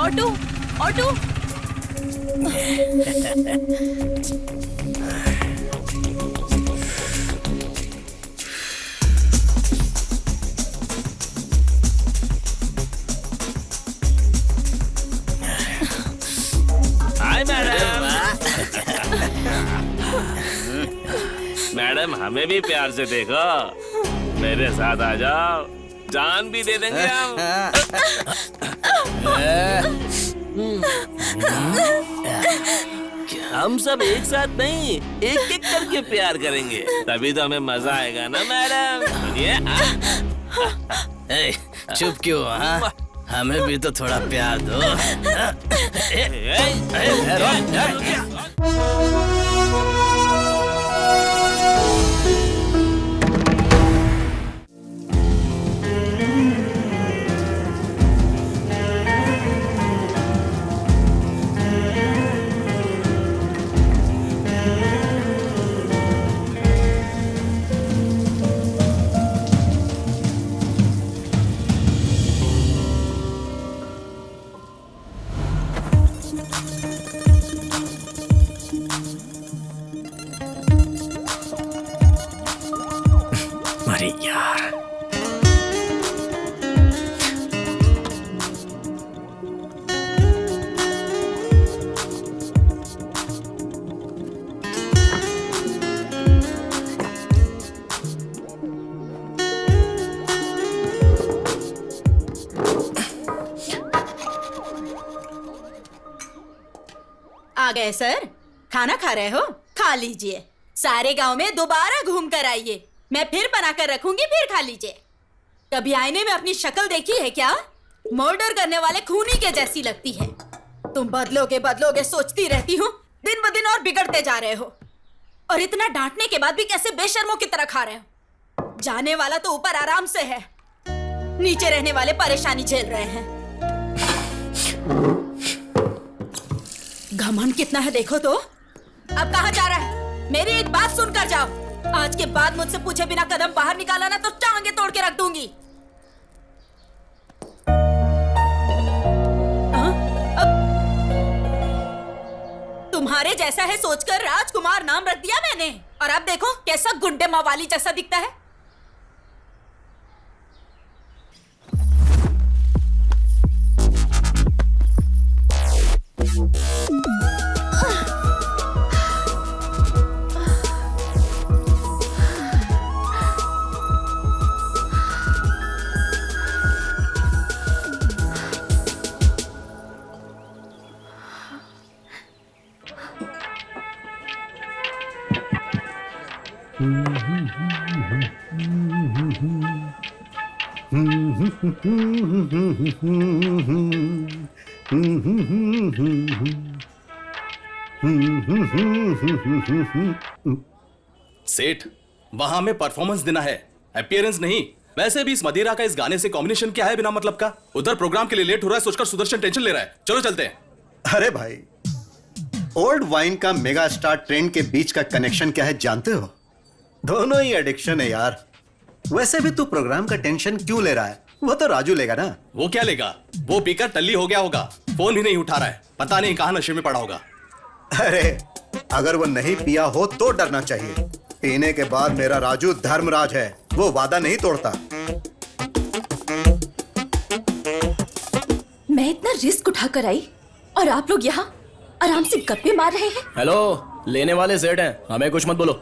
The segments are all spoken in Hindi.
Auto auto. Hi madam. Madam हमें भी प्यार से देखो, मेरे साथ आ जाओ, जान भी दे देंगे हम। हम सब एक साथ नहीं, एक एक करके प्यार करेंगे, तभी तो हमें मजा आएगा ना मैडम। सुनिए। चुप क्यों? हाँ, हमें भी तो थोड़ा प्यार दो। अरे यार, आ गए सर, खाना खा रहे हो? खा लीजिए। सारे गांव में दोबारा घूम कर आइए, मैं फिर बना कर रखूंगी, फिर खा लीजिए। कभी आईने में अपनी शक्ल देखी है क्या? मर्डर करने वाले खूनी के जैसी लगती है। तुम बदलोगे बदलोगे सोचती रहती हूँ, दिन ब दिन और बिगड़ते जा रहे हो। और इतना डांटने के बाद भी कैसे बेशर्मों की तरह खा रहे हो? जाने वाला तो ऊपर आराम से है, नीचे रहने वाले परेशानी झेल रहे हैं। घमंड कितना है देखो तो। अब कहाँ जा रहा है? मेरी एक बात सुनकर जाओ। आज के बाद मुझसे पूछे बिना कदम बाहर निकाला ना तो टांगे तोड़ के रख दूंगी। तुम्हारे जैसा है सोचकर राजकुमार नाम रख दिया मैंने, और अब देखो कैसा गुंडे मवाली जैसा दिखता है। सेठ, वहां हमें परफॉर्मेंस देना है, अपीयरेंस नहीं। वैसे भी इस मदिरा का इस गाने से कॉम्बिनेशन क्या है बिना मतलब का? उधर प्रोग्राम के लिए लेट हो रहा है सोचकर सुदर्शन टेंशन ले रहा है। चलो चलते हैं। अरे भाई, ओल्ड वाइन का मेगा स्टार ट्रेंड के बीच का कनेक्शन क्या है जानते हो? दोनों ही एडिक्शन है यार। वैसे भी तू प्रोग्राम का टेंशन क्यों ले रहा है? वो तो राजू लेगा ना। वो क्या लेगा? वो पीकर टल्ली हो गया होगा, फोन भी नहीं उठा रहा है, पता नहीं कहां नशे में पड़ा होगा। अरे अगर वो नहीं पिया हो तो डरना चाहिए। पीने के बाद मेरा राजू धर्मराज है, वो वादा नहीं तोड़ता। मैं इतना रिस्क उठाकर आई और आप लोग यहाँ आराम से गप्पे मार रहे हैं। हेलो, लेने वाले सेठ हैं, हमें कुछ मत बोलो।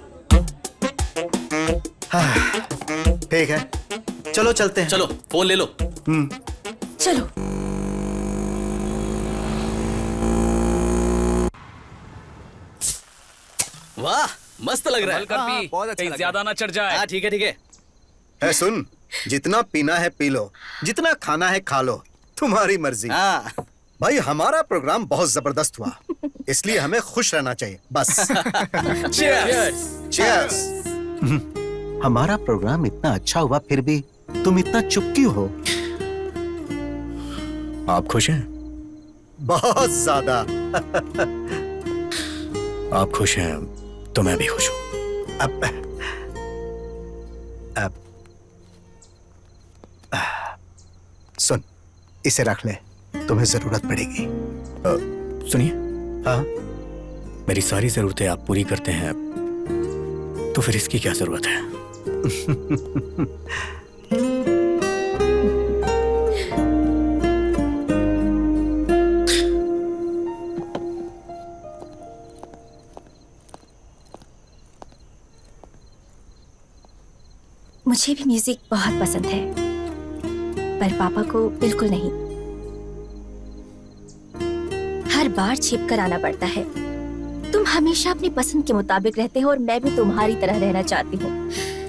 ठीक है, चलो चलते हैं। चलो फोन ले लो। चलो। वाह, मस्त लग रहा है। बहुत अच्छा, ज्यादा ना चढ़ जाए। हाँ ठीक है ठीक है। है सुन, जितना पीना है पी लो, जितना खाना है खा लो, तुम्हारी मर्जी। हाँ भाई हमारा प्रोग्राम बहुत जबरदस्त हुआ, इसलिए हमें खुश रहना चाहिए बस। Cheers! Cheers! हमारा प्रोग्राम इतना अच्छा हुआ फिर भी तुम इतना चुप क्यों हो? आप खुश हैं? बहुत ज्यादा। आप खुश हैं तो मैं भी खुश हूं। अब सुन, इसे रख ले। तुम्हें जरूरत पड़ेगी। सुनिए, हाँ, मेरी सारी जरूरतें आप पूरी करते हैं, तो फिर इसकी क्या जरूरत है? मुझे भी म्यूजिक बहुत पसंद है, पर पापा को बिल्कुल नहीं। हर बार छिप कर आना पड़ता है। तुम हमेशा अपनी पसंद के मुताबिक रहते हो और मैं भी तुम्हारी तरह रहना चाहती हूँ,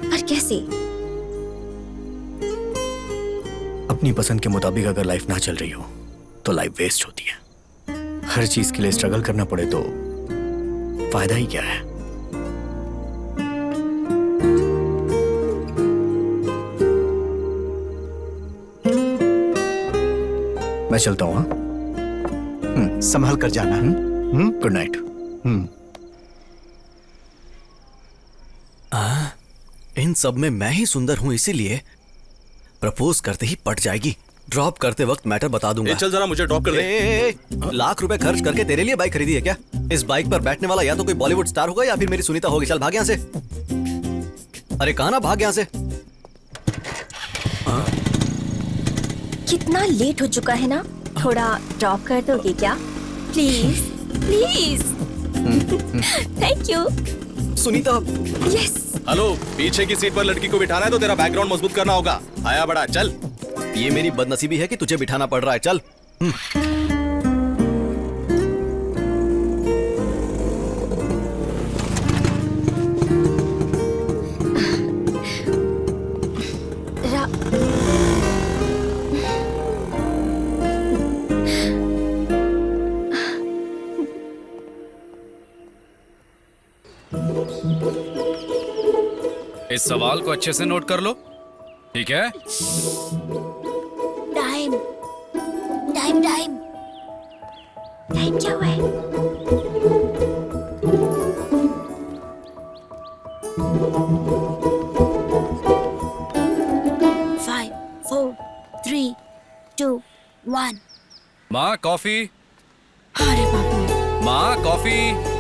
पर कैसे? अपनी पसंद के मुताबिक अगर लाइफ ना चल रही हो तो लाइफ वेस्ट होती है। हर चीज के लिए स्ट्रगल करना पड़े तो फायदा ही क्या है? मैं चलता हूँ। हाँ, संभाल कर जाना। Good night. इन सब में मैं ही सुंदर हूं, इसीलिए प्रपोज करते ही पट जाएगी। ड्रॉप करते वक्त मैटर बता दूंगा। चल जरा मुझे ड्रॉप कर दे। लाख रुपए खर्च करके तेरे लिए बाइक खरीदी है क्या? इस बाइक पर बैठने वाला या तो कोई बॉलीवुड स्टार होगा या फिर मेरी सुनीता होगी। चल भाग यहाँ से। अरे कहाँ ना, भाग यहाँ से। कितना लेट हो चुका है ना, थोड़ा ड्रॉप कर दोगे क्या? Please please. Thank you. Sunita. Yes. Hello, पीछे की सीट पर लड़की को बिठाना है तो तेरा बैकग्राउंड मजबूत करना होगा। आया बड़ा, चल। ये मेरी बदनसीबी है कि तुझे बिठाना पड़ रहा है। चल। इस सवाल को अच्छे से नोट कर लो, ठीक है? टाइम टाइम टाइम टाइम क्या हुआ है? Five, four, three, two, one. माँ कॉफी। अरे बाबू। माँ कॉफी।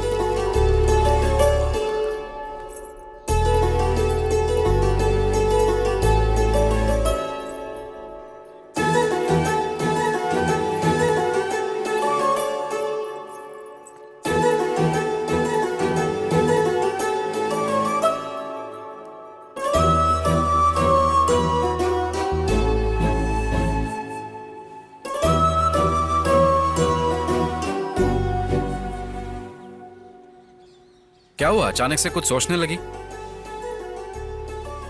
क्या हुआ, अचानक से कुछ सोचने लगी?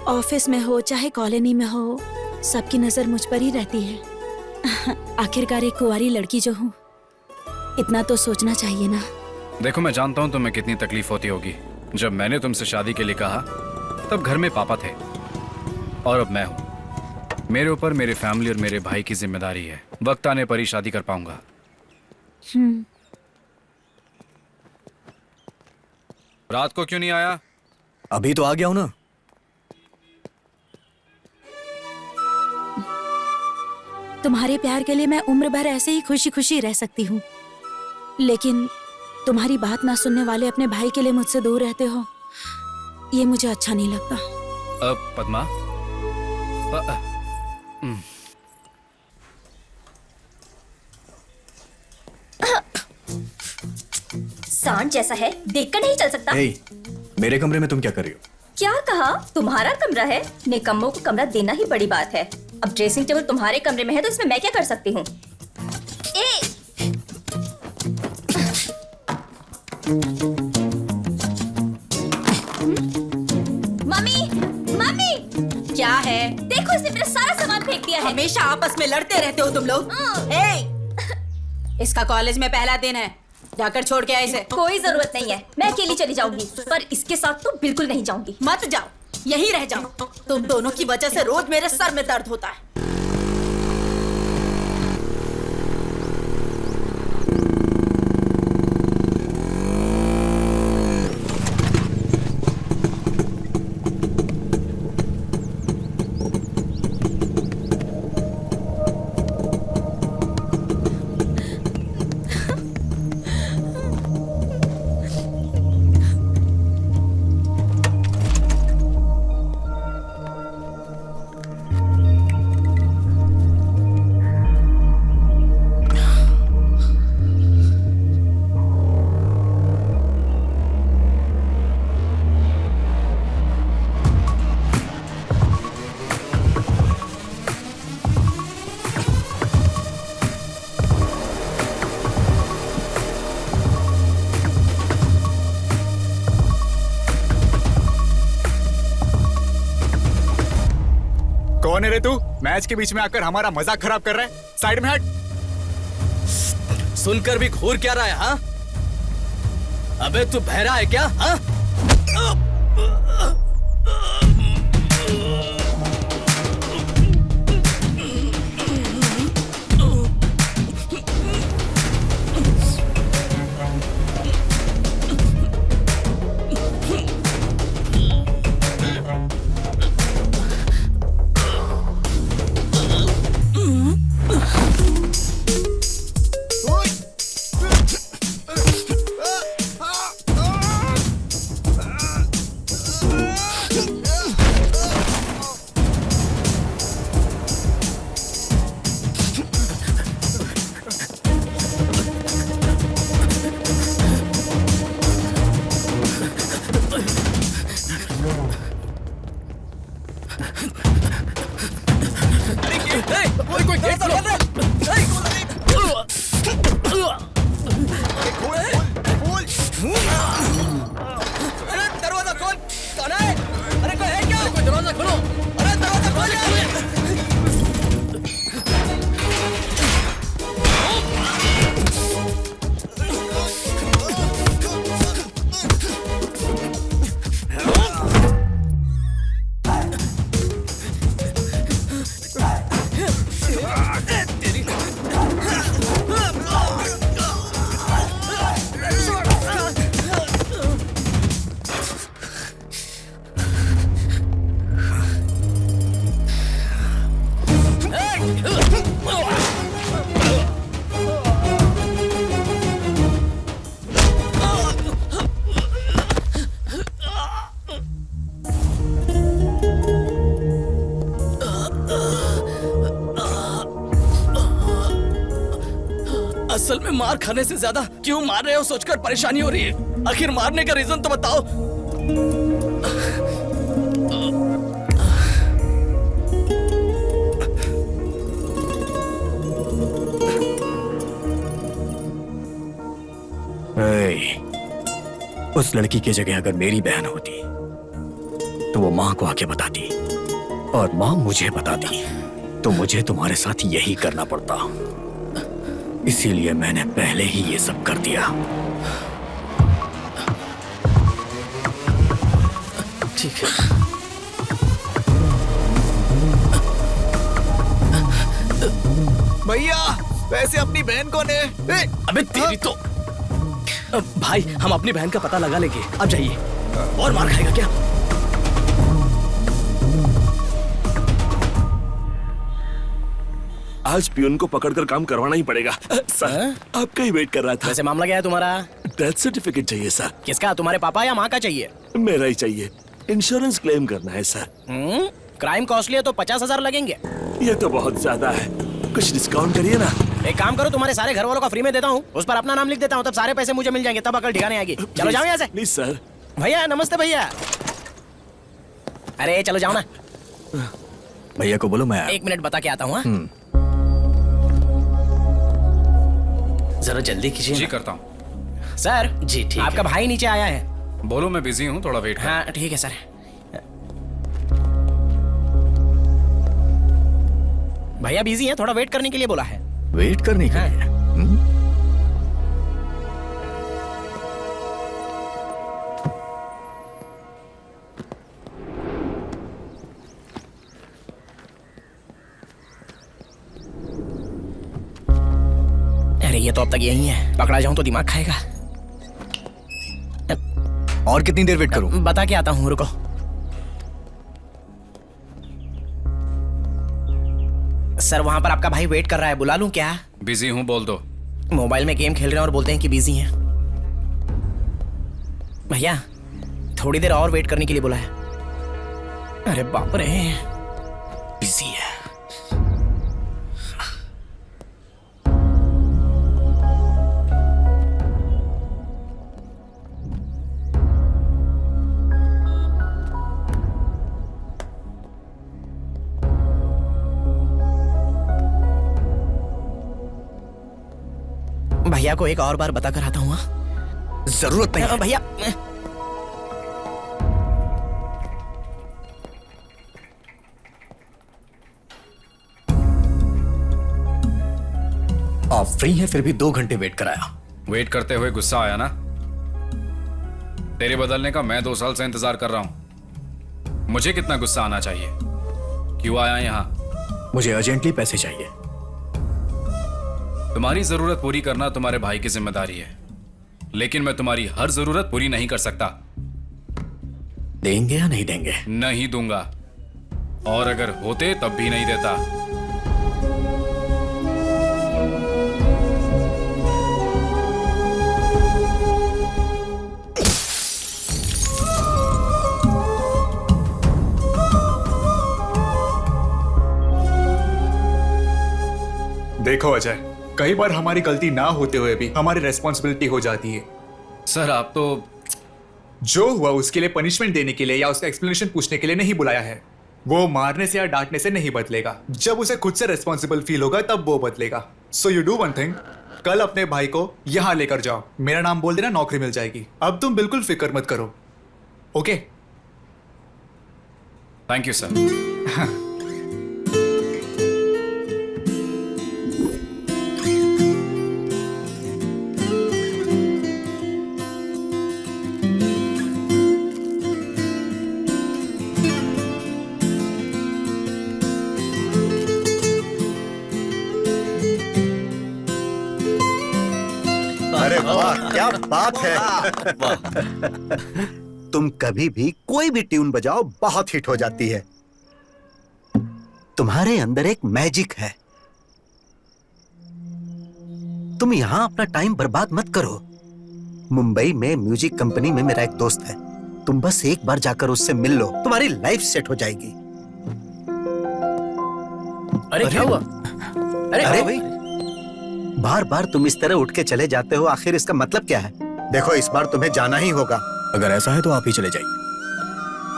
ऑफिस में हो चाहे कॉलोनी में हो, सबकी नजर मुझ पर ही रहती है। आखिरकार एक कुंवारी लड़की जो हूँ, इतना तो सोचना चाहिए ना। देखो, मैं जानता हूँ तुम्हें कितनी तकलीफ होती होगी। जब मैंने तुमसे शादी के लिए कहा तब घर में पापा थे और अब मैं हूँ। मेरे ऊपर मेरी फैमिली और मेरे भाई की जिम्मेदारी है। वक्त आने पर ही शादी कर पाऊंगा। रात को क्यों नहीं आया? अभी तो आ गया हूं ना। तुम्हारे प्यार के लिए मैं उम्र भर ऐसे ही खुशी खुशी रह सकती हूँ, लेकिन तुम्हारी बात ना सुनने वाले अपने भाई के लिए मुझसे दूर रहते हो, ये मुझे अच्छा नहीं लगता। पद्मा, सांड जैसा है, देखकर नहीं चल सकता। ए, मेरे कमरे में तुम क्या कर रही हो? क्या कहा? तुम्हारा कमरा है, निकम्मों को कमरा देना ही बड़ी बात है। अब ड्रेसिंग टेबल तुम्हारे कमरे में है तो इसमें मैं क्या कर सकती हूँ? मम्मी, मम्मी, क्या है? देखो इसने मेरा सारा सामान फेंक दिया है। हमेशा आपस में लड़ते रहते हो तुम लोग। इसका कॉलेज में पहला दिन है, जाकर छोड़ के आए इसे। कोई जरूरत नहीं है, मैं अकेली चली जाऊंगी, पर इसके साथ तो बिल्कुल नहीं जाऊंगी। मत जाओ, यहीं रह जाओ। तुम दोनों की वजह से रोज मेरे सर में दर्द होता है। कौन है रे तू? मैच के बीच में आकर हमारा मजाक खराब कर रहा है। साइड में हट। सुनकर भी घूर क्या रहा है? हाँ, अबे तू बहरा है क्या? हाँ, असल में मार खाने से ज्यादा क्यों मार रहे हो सोचकर परेशानी हो रही है। आखिर मारने का रीजन तो बताओ। उस लड़की की जगह अगर मेरी बहन होती तो वो माँ को आके बताती, और माँ मुझे बताती तो मुझे तुम्हारे साथ यही करना पड़ता। इसीलिए मैंने पहले ही ये सब कर दिया। ठीक है। भैया वैसे अपनी बहन कौन है? अबे तेरी तो। भाई हम अपनी बहन का पता लगा लेंगे, अब जाइए। और मार खाएगा क्या? आज पियून को पकड़कर काम करवाना ही पड़ेगा। सर, आपका ही वेट कर रहा था। वैसे मामला क्या है तुम्हारा? डेथ सर्टिफिकेट चाहिए सर। किसका, तुम्हारे पापा या माँ का चाहिए? मेरा ही चाहिए। इंश्योरेंस क्लेम करना है सर। क्राइम कॉस्टली है तो 50,000 लगेंगे। ये तो बहुत ज्यादा है, कुछ डिस्काउंट करिए ना। एक काम करो, तुम्हारे सारे घर वालों का फ्री में देता हूँ, उस पर अपना नाम लिख देता हूँ, तब सारे पैसे मुझे मिल जाएंगे, तब अकल ठिकाने आएगी। चलो जाओ यहाँ से। Please sir. भैया नमस्ते भैया। अरे चलो जाओ ना। भैया को बोलो मैं 1 मिनट बता के आता हूँ। जरा जल्दी कीजिए। जी करता हूँ। सर जी ठीक, आपका भाई नीचे आया है। बोलो मैं बिजी हूँ, थोड़ा वेट। हाँ ठीक है सर। भैया बिजी है, थोड़ा वेट करने के लिए बोला है। वेट करने के लिए? अरे ये तो अब तक यही है, पकड़ा जाऊं तो दिमाग खाएगा। और कितनी देर वेट करूं? बता के आता हूँ, रुको। सर वहां पर आपका भाई वेट कर रहा है, बुला लूं क्या? बिजी हूँ, बोल दो। मोबाइल में गेम खेल रहे हैं और बोलते हैं कि बिजी हैं। भैया थोड़ी देर और वेट करने के लिए बोला है। अरे बाप रे, बिजी है। भैया को एक और बार बता कर आता हूँ। जरूरत नहीं। भैया आप फ्री हैं फिर भी 2 घंटे वेट कराया। वेट करते हुए गुस्सा आया ना? तेरे बदलने का मैं 2 साल से इंतजार कर रहा हूं। मुझे कितना गुस्सा आना चाहिए? क्यों आया यहां? मुझे अर्जेंटली पैसे चाहिए। तुम्हारी जरूरत पूरी करना तुम्हारे भाई की जिम्मेदारी है, लेकिन मैं तुम्हारी हर जरूरत पूरी नहीं कर सकता। देंगे या नहीं देंगे? नहीं दूंगा, और अगर होते तब भी नहीं देता। देखो अजय, कई बार हमारी गलती ना होते हुए भी हमारी रेस्पॉन्सिबिलिटी हो जाती है। सर आप तो जो हुआ उसके लिए पनिशमेंट देने के लिए या उसका एक्सप्लेनेशन पूछने के लिए नहीं बुलाया है। वो मारने से या डांटने से नहीं बदलेगा। जब उसे खुद से रेस्पॉन्सिबल फील होगा तब वो बदलेगा। So you do one thing, कल अपने भाई को यहां लेकर जाओ, मेरा नाम बोल देना, नौकरी मिल जाएगी। अब तुम बिल्कुल फिक्र मत करो, ओके? Thank you sir. अरे वाह, क्या बात है। तुम कभी भी कोई भी ट्यून बजाओ बहुत हिट हो जाती है। तुम्हारे अंदर एक मैजिक है। तुम यहां अपना टाइम बर्बाद मत करो। मुंबई में म्यूजिक कंपनी में मेरा एक दोस्त है, तुम बस एक बार जाकर उससे मिल लो, तुम्हारी लाइफ सेट हो जाएगी। अरे क्या हुआ? अरे भाई, बार बार तुम इस तरह उठ के चले जाते हो, आखिर इसका मतलब क्या है? देखो, इस बार तुम्हें जाना ही होगा। अगर ऐसा है तो आप ही चले जाइए।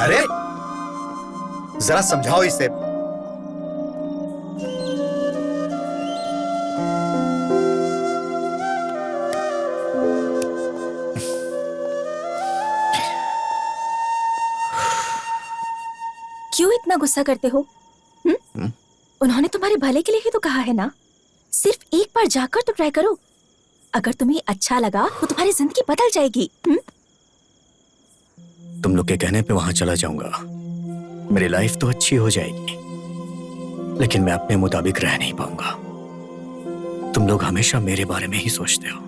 अरे जरा समझाओ इसे। क्यों इतना गुस्सा करते हो? उन्होंने तुम्हारे भले के लिए ही तो कहा है ना। सिर्फ एक बार जाकर तो ट्राई करो। अगर तुम्हें अच्छा लगा तो तुम्हारी जिंदगी बदल जाएगी। तुम लोग के कहने पे वहां चला जाऊंगा, मेरी लाइफ तो अच्छी हो जाएगी, लेकिन मैं अपने मुताबिक रह नहीं पाऊंगा। तुम लोग हमेशा मेरे बारे में ही सोचते हो।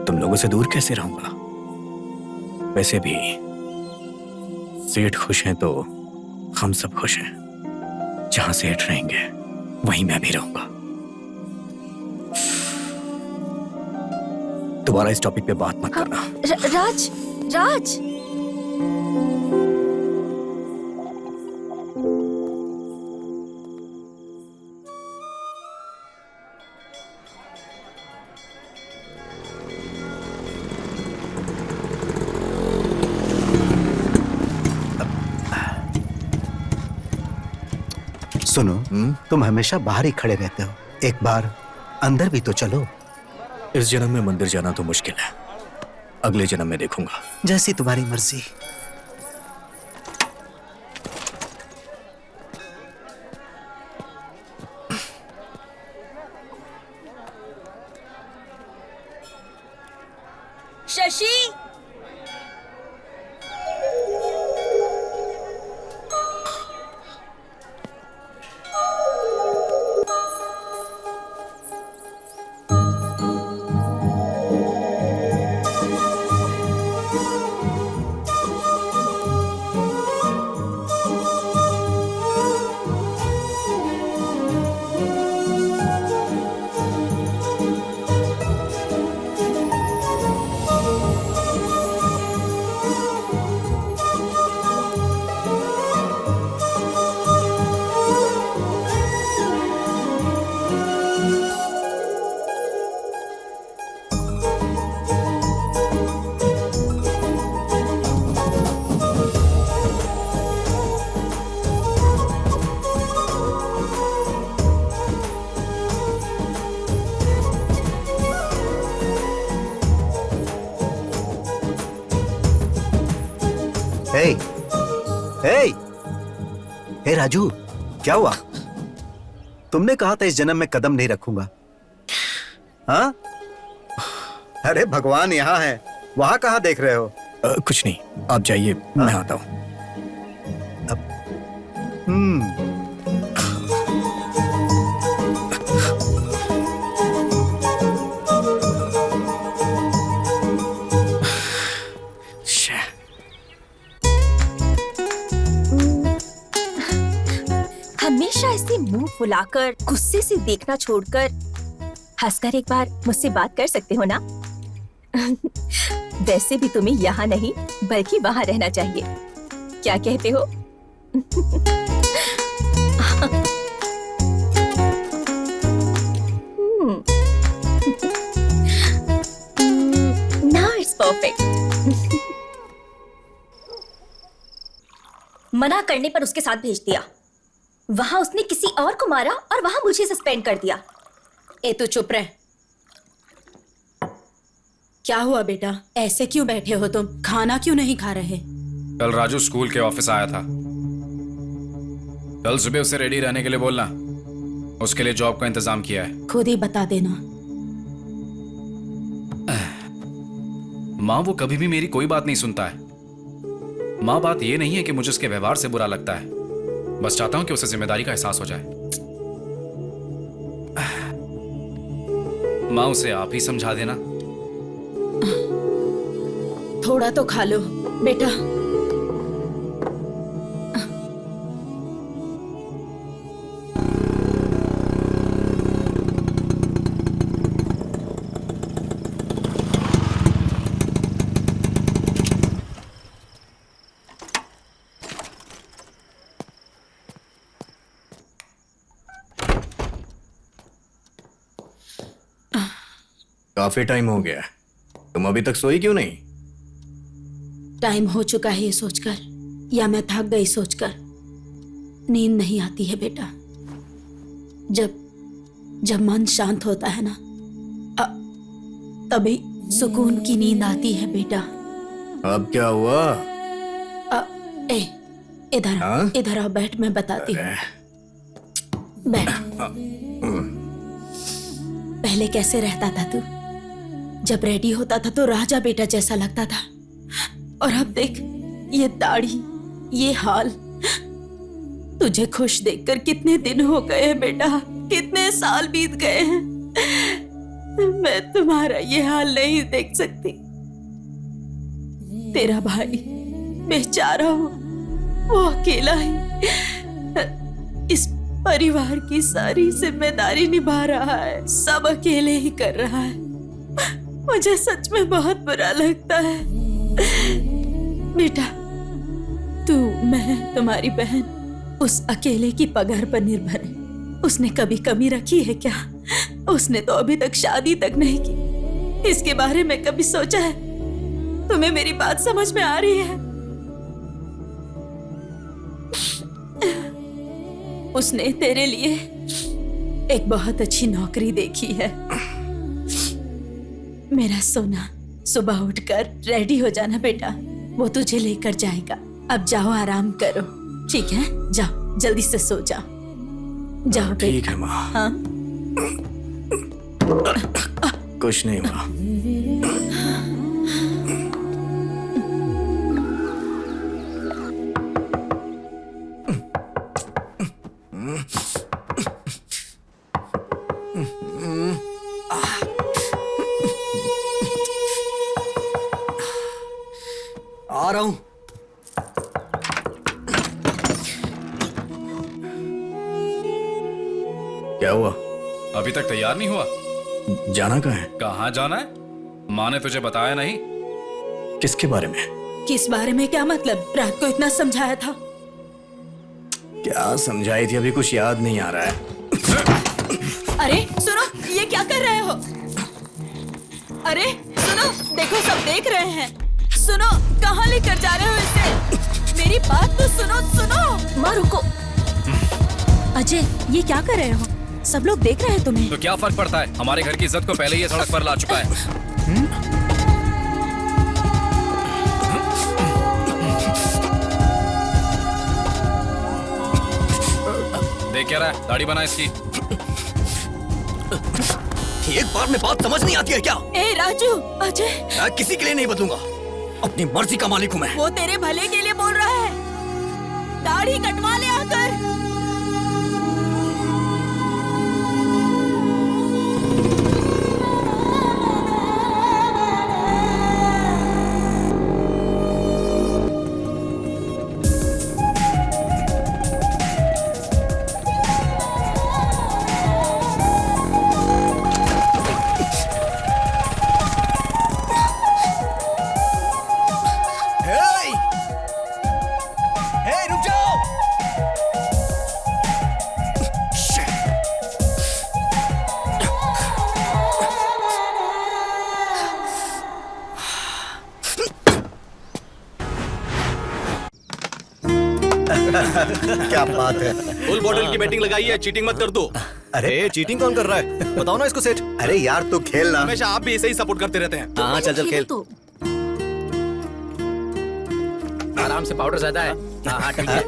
तुम लोगों से दूर कैसे रहूंगा? वैसे भी सेठ खुश हैं तो हम सब खुश हैं। जहां सेठ रहेंगे वहीं मैं भी रहूंगा। दोबारा इस टॉपिक पे बात मत करना। राज, राज। सुनो, तुम हमेशा बाहर ही खड़े रहते हो, एक बार अंदर भी तो चलो। इस जन्म में मंदिर जाना तो मुश्किल है, अगले जन्म में देखूंगा। जैसी तुम्हारी मर्जी। शशि, हे, हे, हे राजू, क्या हुआ? तुमने कहा था इस जन्म में कदम नहीं रखूंगा। हाँ? अरे भगवान यहाँ है, वहां कहाँ देख रहे हो? कुछ नहीं, आप जाइए, मैं आता हूँ। हमेशा ऐसे मुंह फुलाकर गुस्से से देखना छोड़कर हंसकर एक बार मुझसे बात कर सकते हो ना? वैसे भी तुम्हें यहाँ नहीं बल्कि वहाँ रहना चाहिए। क्या कहते हो? Now it's perfect. मना करने पर उसके साथ भेज दिया। वहां उसने किसी और को मारा और वहां मुझे सस्पेंड कर दिया। ए तू चुप रह। क्या हुआ बेटा, ऐसे क्यों बैठे हो तुम? खाना क्यों नहीं खा रहे? कल राजू स्कूल के ऑफिस आया था। कल सुबह उसे रेडी रहने के लिए बोलना, उसके लिए जॉब का इंतजाम किया है। खुद ही बता देना। माँ वो कभी भी मेरी कोई बात नहीं सुनता है। माँ बात ये नहीं है कि मुझे उसके व्यवहार से बुरा लगता है, बस चाहता हूं कि उसे जिम्मेदारी का एहसास हो जाए। माँ उसे आप ही समझा देना। थोड़ा तो खा लो बेटा। काफी टाइम हो गया, तुम अभी तक सोई क्यों नहीं? टाइम हो चुका है ये सोचकर, या मैं थक गई सोचकर। नींद नहीं आती है बेटा। जब मन शांत होता है ना, तभी सुकून की नींद आती है बेटा। अब क्या हुआ? इधर हाँ? इधर आओ, बैठ, मैं बताती हूँ। बैठ। पहले कैसे रहता था तू? जब रेडी होता था तो राजा बेटा जैसा लगता था, और अब देख ये दाढ़ी, ये हाल। तुझे खुश देखकर कितने दिन हो गए हैं बेटा, कितने साल बीत गए हैं। मैं तुम्हारा ये हाल नहीं देख सकती। तेरा भाई बेचारा हो, वो अकेला ही इस परिवार की सारी जिम्मेदारी निभा रहा है, सब अकेले ही कर रहा है। मुझे सच में बहुत बुरा लगता है बेटा। तू, मैं, तुम्हारी बहन उस अकेले की पगार पर निर्भर है। उसने कभी कमी रखी है क्या? उसने तो अभी तक शादी तक नहीं की। इसके बारे में कभी सोचा है? तुम्हें मेरी बात समझ में आ रही है? उसने तेरे लिए एक बहुत अच्छी नौकरी देखी है। मेरा सोना, सुबह उठकर रेडी हो जाना बेटा, वो तुझे लेकर जाएगा। अब जाओ, आराम करो, ठीक है? जाओ, जल्दी से सो जाओ। जाओ ठीक है माँ। हाँ? कुछ नहीं माँ। आ रहा हूं। क्या हुआ? अभी तक तैयार नहीं हुआ? जाना कहाँ है? कहाँ जाना है? माँ ने तुझे बताया नहीं? किसके बारे में? किस बारे में? क्या मतलब? रात को इतना समझाया था। क्या समझाई थी? अभी कुछ याद नहीं आ रहा है। अरे सुनो, ये क्या कर रहे हो? अरे सुनो, देखो सब देख रहे हैं। सुनो, कहाँ लेकर जा रहे हो इसे? मेरी बात तो सुनो। सुनो, माँ रुको। अजय, ये क्या कर रहे हो? सब लोग देख रहे हैं तुम्हें। तो क्या फर्क पड़ता है? हमारे घर की इज्जत को पहले ये सड़क पर ला चुका है। देख क्या रहा है? दाढ़ी बना इसकी। एक बार में बात समझ नहीं आती है क्या? ए राजू, अजय, मैं किसी के लिए नहीं बदलूंगा। अपनी मर्जी का मालिक हूं मैं। वो तेरे भले के लिए बोल रहा है। दाढ़ी कटवा ले आकर। रुक जाओ। क्या बात है। फुल बॉटल की बैटिंग लगाई है, चीटिंग मत कर दो। अरे चीटिंग कौन कर रहा है? बताओ ना इसको सेठ। अरे यार तू खेल ना। हमेशा आप भी ऐसे ही सपोर्ट करते रहते हैं। हाँ चल खेल। तू आराम से, पाउडर ज्यादा है। हाँ हाँ ठीक है।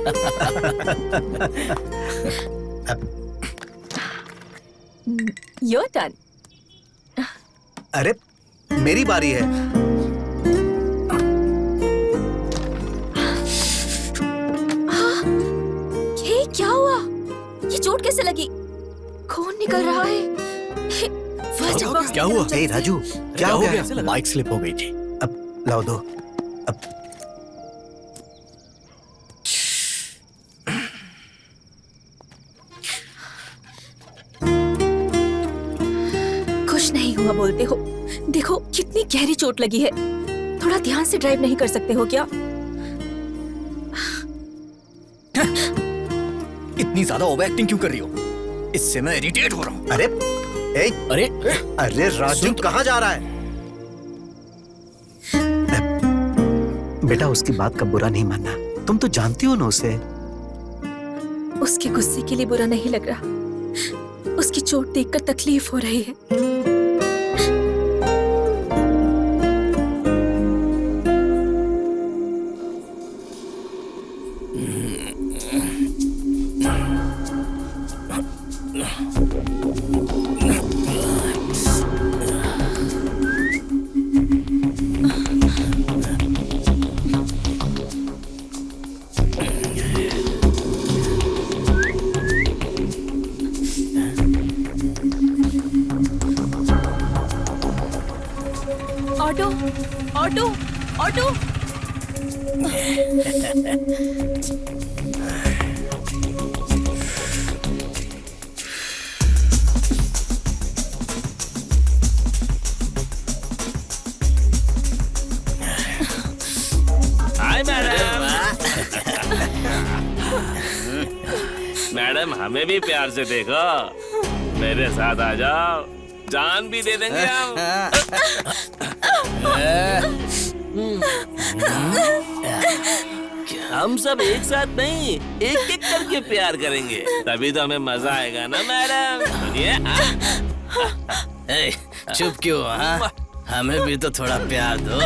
Your turn. अरे मेरी बारी है। ये क्या हुआ? ये चोट कैसे लगी? खून निकल रहा है। फर्स्ट एड बॉक्स क्या हुआ? ए राजू, क्या हो गया? बाइक स्लिप हो गई थी। अब लाओ दो। अब कुछ नहीं हुआ बोलते हो। देखो कितनी गहरी चोट लगी है। थोड़ा ध्यान से ड्राइव नहीं कर सकते हो क्या? इतनी ज्यादा ओवर एक्टिंग क्यों कर रही हो? इससे मैं इरिटेट हो रहा हूँ। अरे ए, अरे अरे राजू कहाँ जा रहा है? बेटा उसकी बात का बुरा नहीं मानना। तुम तो जानती हो ना उसे। उसके गुस्से के लिए बुरा नहीं लग रहा। उसकी चोट देखकर तकलीफ हो रही है। Auto, auto, auto. Hi madam. Madam हमें भी प्यार से देखो। मेरे साथ आ जाओ, जान भी दे देंगे हम। हम सब एक साथ नहीं, एक एक करके प्यार करेंगे, तभी तो हमें मजा आएगा ना मैडम। सुनिए। चुप क्यों? हाँ? हमें भी तो थोड़ा प्यार दो।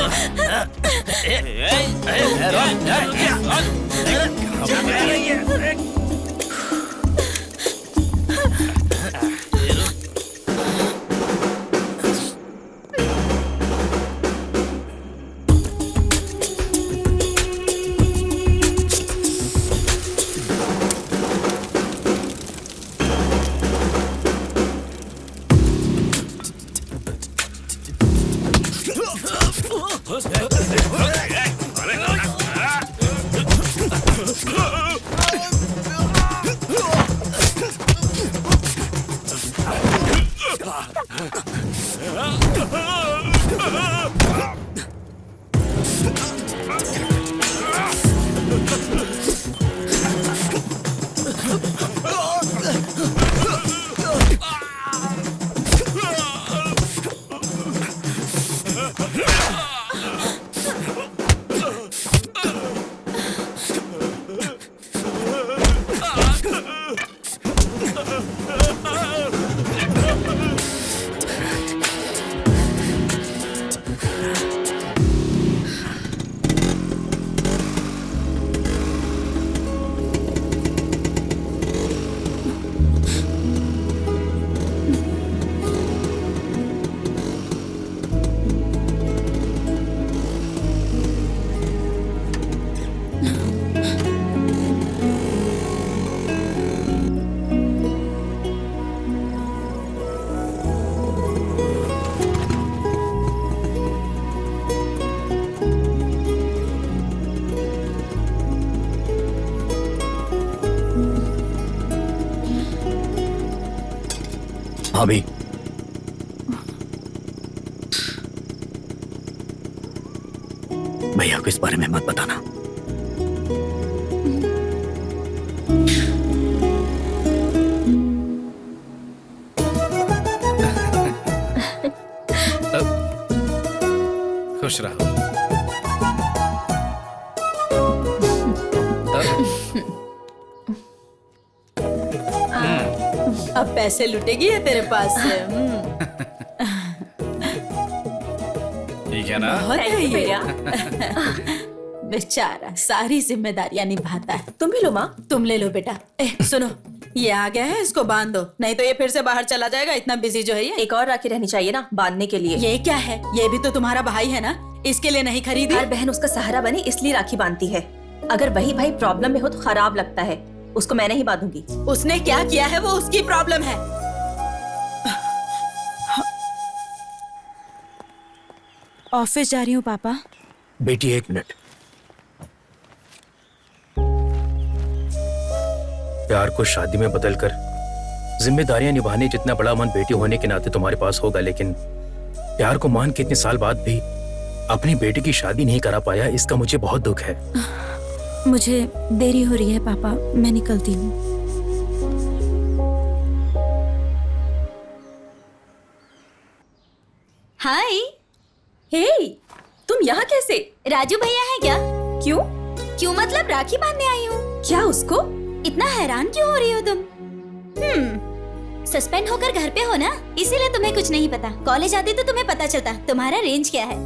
भाभी, भैया को इस बारे में मत बताना। खुश रहो। अब पैसे लुटेगी है तेरे पास से। ठीक है ना? बहुत Thank है you, ये। भैया। बेचारा सारी जिम्मेदारियां निभाता है। तुम भी लो माँ। तुम ले लो बेटा। सुनो, ये आ गया है, इसको बांध दो, नहीं तो ये फिर से बाहर चला जाएगा। इतना बिजी जो है ये। एक और राखी रहनी चाहिए ना बांधने के लिए। ये क्या है? ये भी तो तुम्हारा भाई है ना, इसके लिए नहीं खरीदी? हर बहन उसका सहारा बने इसलिए राखी बांधती है। अगर वही भाई प्रॉब्लम में हो तो खराब लगता है। उसको मैं नहीं बांधूंगी। उसने क्या किया है वो उसकी प्रॉब्लम है। ऑफिस जा रही हूँ पापा। बेटी 1 मिनट। प्यार को शादी में बदलकर जिम्मेदारियां निभाने जितना बड़ा मन बेटी होने के नाते तुम्हारे पास होगा, लेकिन प्यार को मान के इतने साल बाद भी अपनी बेटी की शादी नहीं करा पाया, इसका मुझे बहुत दुख है। मुझे देरी हो रही है पापा, मैं निकलती हूँ। हाय। हे, तुम यहाँ कैसे? राजू भैया है क्या? क्यों? क्यों मतलब राखी बांधने आई हूँ। क्या उसको? इतना हैरान क्यों हो रही हो तुम? सस्पेंड होकर घर पे हो ना, इसीलिए तुम्हें कुछ नहीं पता। कॉलेज आती तो तुम्हें पता चलता तुम्हारा रेंज क्या है।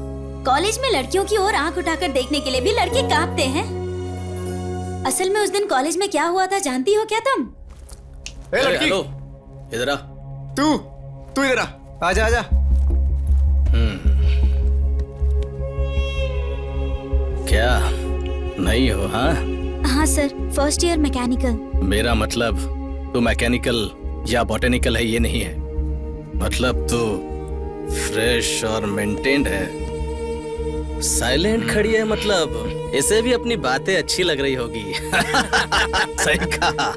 कॉलेज में लड़कियों की ओर आंख उठाकर देखने के लिए भी लड़के कांपते हैं। असल में उस दिन कॉलेज में क्या हुआ था जानती हो क्या तुम? ए लड़की, हेलो, इधर आ। तू इधर आ। आजा आजा। क्या नहीं हो? हाँ, हाँ सर, फर्स्ट ईयर मैकेनिकल। मेरा मतलब तू मैकेनिकल या बॉटेनिकल है ये नहीं है, मतलब तू फ्रेश और मेंटेन्ड है। साइलेंट खड़ी है, मतलब इसे भी अपनी बातें अच्छी लग रही होगी। सही कहा।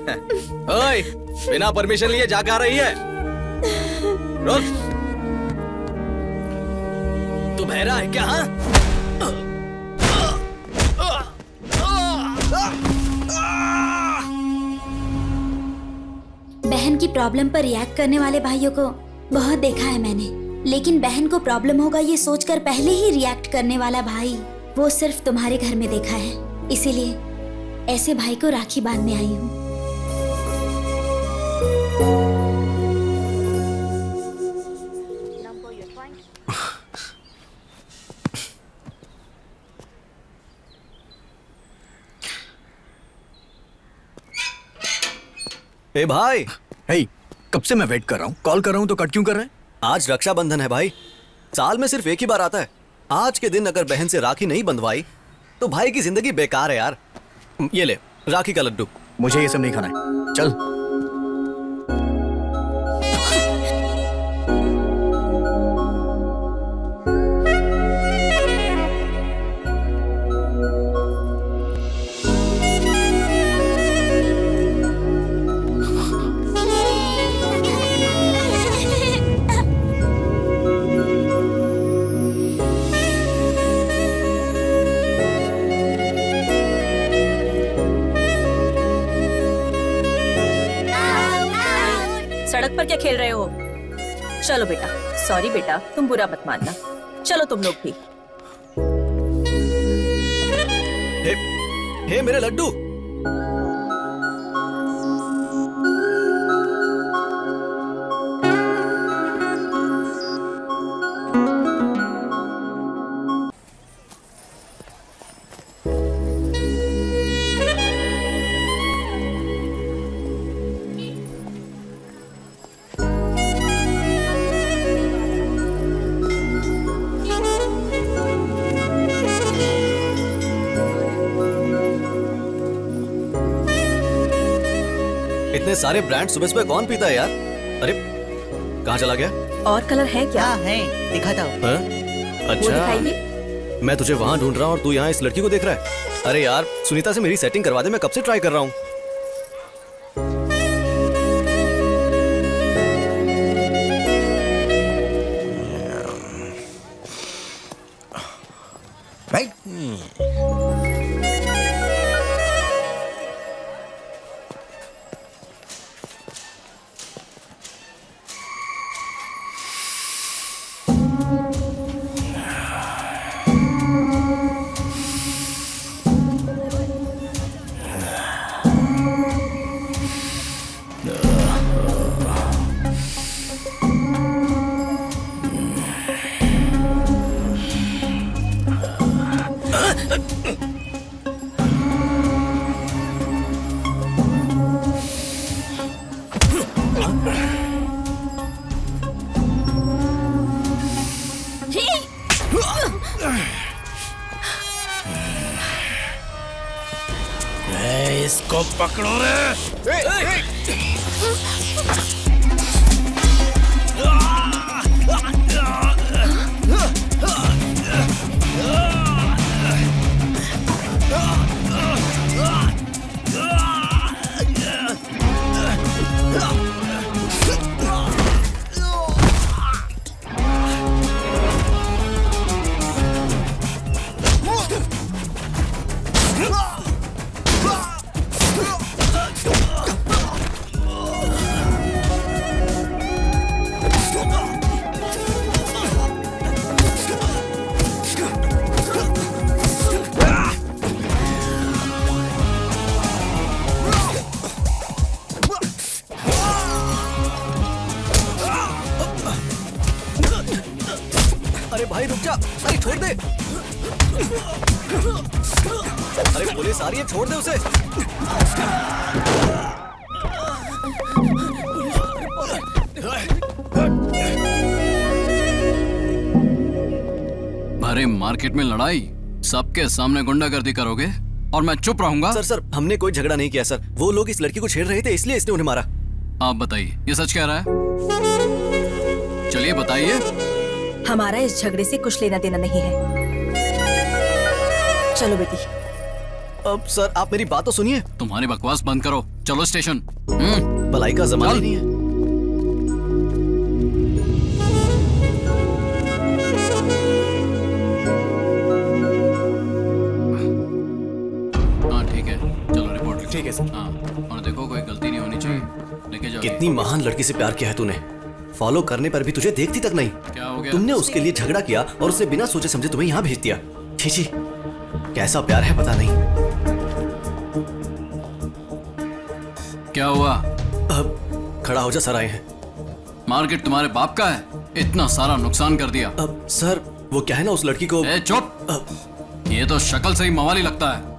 ओए, बिना परमिशन लिए जा कहाँ रही है? रुक, तू बहरा है क्या? हाँ? बहन की प्रॉब्लम पर रिएक्ट करने वाले भाइयों को बहुत देखा है मैंने, लेकिन बहन को प्रॉब्लम होगा ये सोचकर पहले ही रिएक्ट करने वाला भाई वो सिर्फ तुम्हारे घर में देखा है। इसीलिए ऐसे भाई को राखी बांधने आई हूँ। ए भाई, हे, कब से मैं वेट कर रहा हूँ, कॉल कर रहा हूँ तो कट क्यों कर रहे हैं? आज रक्षाबंधन है भाई, साल में सिर्फ एक ही बार आता है। आज के दिन अगर बहन से राखी नहीं बंधवाई तो भाई की जिंदगी बेकार है यार। ये ले राखी का लड्डू। मुझे ये सब नहीं खाना है, चल। सड़क पर क्या खेल रहे हो? चलो बेटा। सॉरी बेटा, तुम बुरा मत मानना। चलो तुम लोग भी। हे मेरे लड्डू। इतने सारे ब्रांड सुबह सुबह कौन पीता है यार? अरे कहाँ चला गया? और कलर है क्या? है, दिखाता हूँ। हाँ? वो अच्छा, दिखाइए। मैं तुझे वहां ढूंढ रहा हूँ और तू यहाँ इस लड़की को देख रहा है। अरे यार सुनीता से मेरी सेटिंग करवा दे, मैं कब से ट्राई कर रहा हूँ। इसको पकड़ो रे। अरे भाई रुक जा, अरे छोड़ दे। अरे पुलिस आ रही है, छोड़ दे उसे। भरे मार्केट में लड़ाई, सबके सामने गुंडागर्दी करोगे और मैं चुप रहूंगा? सर हमने कोई झगड़ा नहीं किया सर। वो लोग इस लड़की को छेड़ रहे थे इसलिए इसने उन्हें मारा। आप बताइए, ये सच कह रहा है? चलिए बताइए। हमारा इस झगड़े से कुछ लेना देना नहीं है। चलो बेटी। अब सर आप मेरी बात तो सुनिए। तुम्हारी बकवास बंद करो, चलो स्टेशन। भलाई का जमाना ही नहीं है। हाँ ठीक है, चलो रिपोर्ट। ठीक है सर। हाँ, और देखो कोई गलती नहीं होनी चाहिए। लेके जाओ। कितनी महान लड़की से प्यार किया है तूने, फॉलो करने पर भी तुझे देखती तक नहीं। क्या हो गया? तुमने उसके लिए झगड़ा किया और उसे बिना सोचे समझे तुम्हें यहाँ भेज दिया। छी छी, कैसा प्यार है पता नहीं। क्या हुआ? अब खड़ा हो जा, सर आए हैं। मार्केट तुम्हारे बाप का है, इतना सारा नुकसान कर दिया। अब सर वो क्या है ना, उस लड़की को। ए चुप, ये तो शक्ल से ही मवाली लगता है।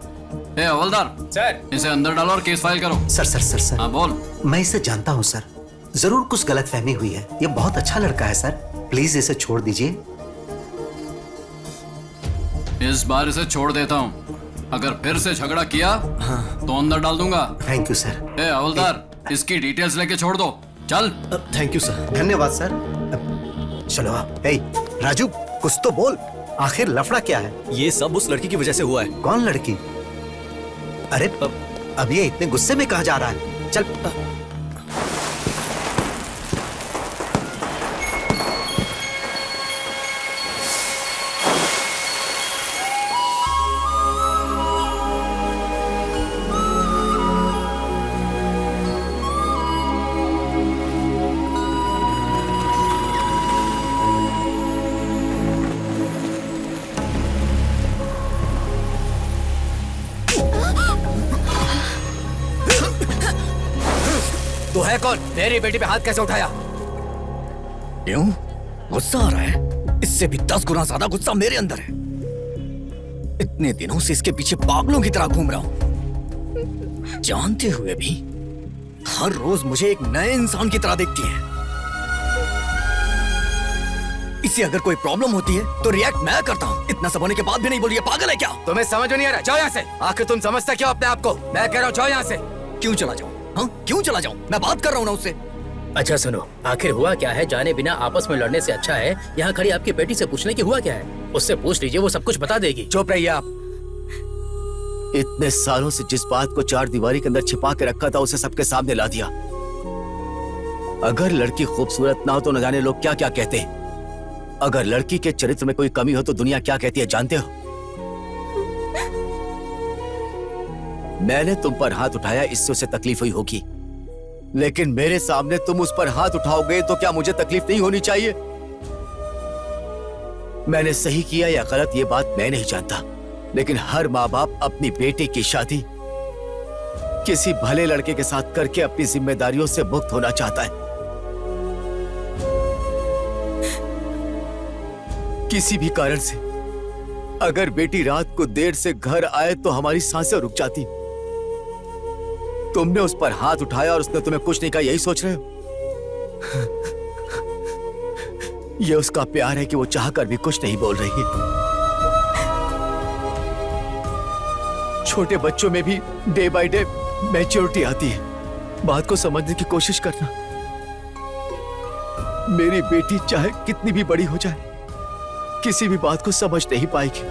ए हवलदार सर, इसे अंदर डालो और केस फाइल करो। सर सर सर सर हाँ बोल। मैं इसे जानता हूँ सर, जरूर कुछ गलतफहमी हुई है। ये बहुत अच्छा लड़का है सर, प्लीज इसे छोड़ दीजिए। इस बार इसे छोड़ देता हूँ, अगर फिर से झगड़ा किया तो अंदर डाल दूंगा। Thank you sir. ए हवलदार, इसकी डिटेल्स लेके छोड़ दो, चल। Thank you sir. धन्यवाद सर। चलो आप। ए राजू, कुछ तो बोल, आखिर लफड़ा क्या है? ये सब उस लड़की की वजह से हुआ है। कौन लड़की? अरे अब ये इतने गुस्से में कहाँ जा रहा है? चल। तू है कौन? मेरी बेटी पे हाथ कैसे उठाया? क्यों? गुस्सा आ रहा है? इससे भी 10 गुना ज्यादा गुस्सा मेरे अंदर है। इतने दिनों से इसके पीछे पागलों की तरह घूम रहा हूं, जानते हुए भी हर रोज मुझे एक नए इंसान की तरह देखती है। इसे अगर कोई प्रॉब्लम होती है तो रिएक्ट मैं करता हूँ, इतना सब होने के बाद भी नहीं बोली। ये पागल है क्या? तुम्हें समझ में नहीं आ रहा? जाओ यहाँ से। आखिर तुम समझते क्यों अपने आप को? मैं कह रहा हूँ जाओ यहाँ से। क्यों चला जाऊं? हाँ क्यों चला जाऊं? मैं बात कर रहा हूँ ना उससे। अच्छा सुनो, आखिर हुआ क्या है? जाने बिना आपस में लड़ने से अच्छा है यहाँ खड़ी आपकी बेटी से पूछने की हुआ क्या है। उससे पूछ लीजिए, वो सब कुछ बता देगी। चुप रहिए आप। इतने सालों से जिस बात को 4 दीवारी के अंदर छिपा के रखा था, उसे सबके सामने ला दिया। अगर लड़की खूबसूरत ना हो तो न जाने लोग क्या क्या कहते हैं। अगर लड़की के चरित्र में कोई कमी हो तो दुनिया क्या कहती है जानते हो? मैंने तुम पर हाथ उठाया, इससे उसे तकलीफ हुई होगी, लेकिन मेरे सामने तुम उस पर हाथ उठाओगे तो क्या मुझे तकलीफ नहीं होनी चाहिए? मैंने सही किया या गलत ये बात मैं नहीं जानता, लेकिन हर माँ बाप अपनी बेटी की शादी किसी भले लड़के के साथ करके अपनी जिम्मेदारियों से मुक्त होना चाहता है। किसी भी कारण से अगर बेटी रात को देर से घर आए तो हमारी सांसें रुक जाती। तुमने उस पर हाथ उठाया और उसने तुम्हें कुछ नहीं कहा, यही सोच रहे हो? यह उसका प्यार है कि वो चाहकर भी कुछ नहीं बोल रही है। छोटे बच्चों में भी डे बाय डे मैच्योरिटी आती है। बात को समझने की कोशिश करना। मेरी बेटी चाहे कितनी भी बड़ी हो जाए, किसी भी बात को समझ नहीं पाएगी।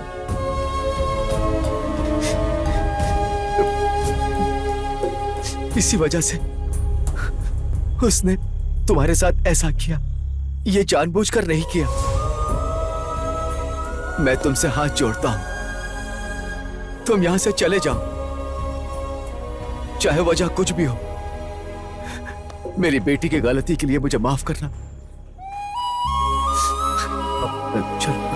इसी वजह से उसने तुम्हारे साथ ऐसा किया। ये जानबूझकर नहीं किया। मैं तुमसे हाथ जोड़ता हूं, तुम यहां से चले जाओ, चाहे वजह कुछ भी हो। मेरी बेटी की गलती के लिए मुझे माफ करना। चलो।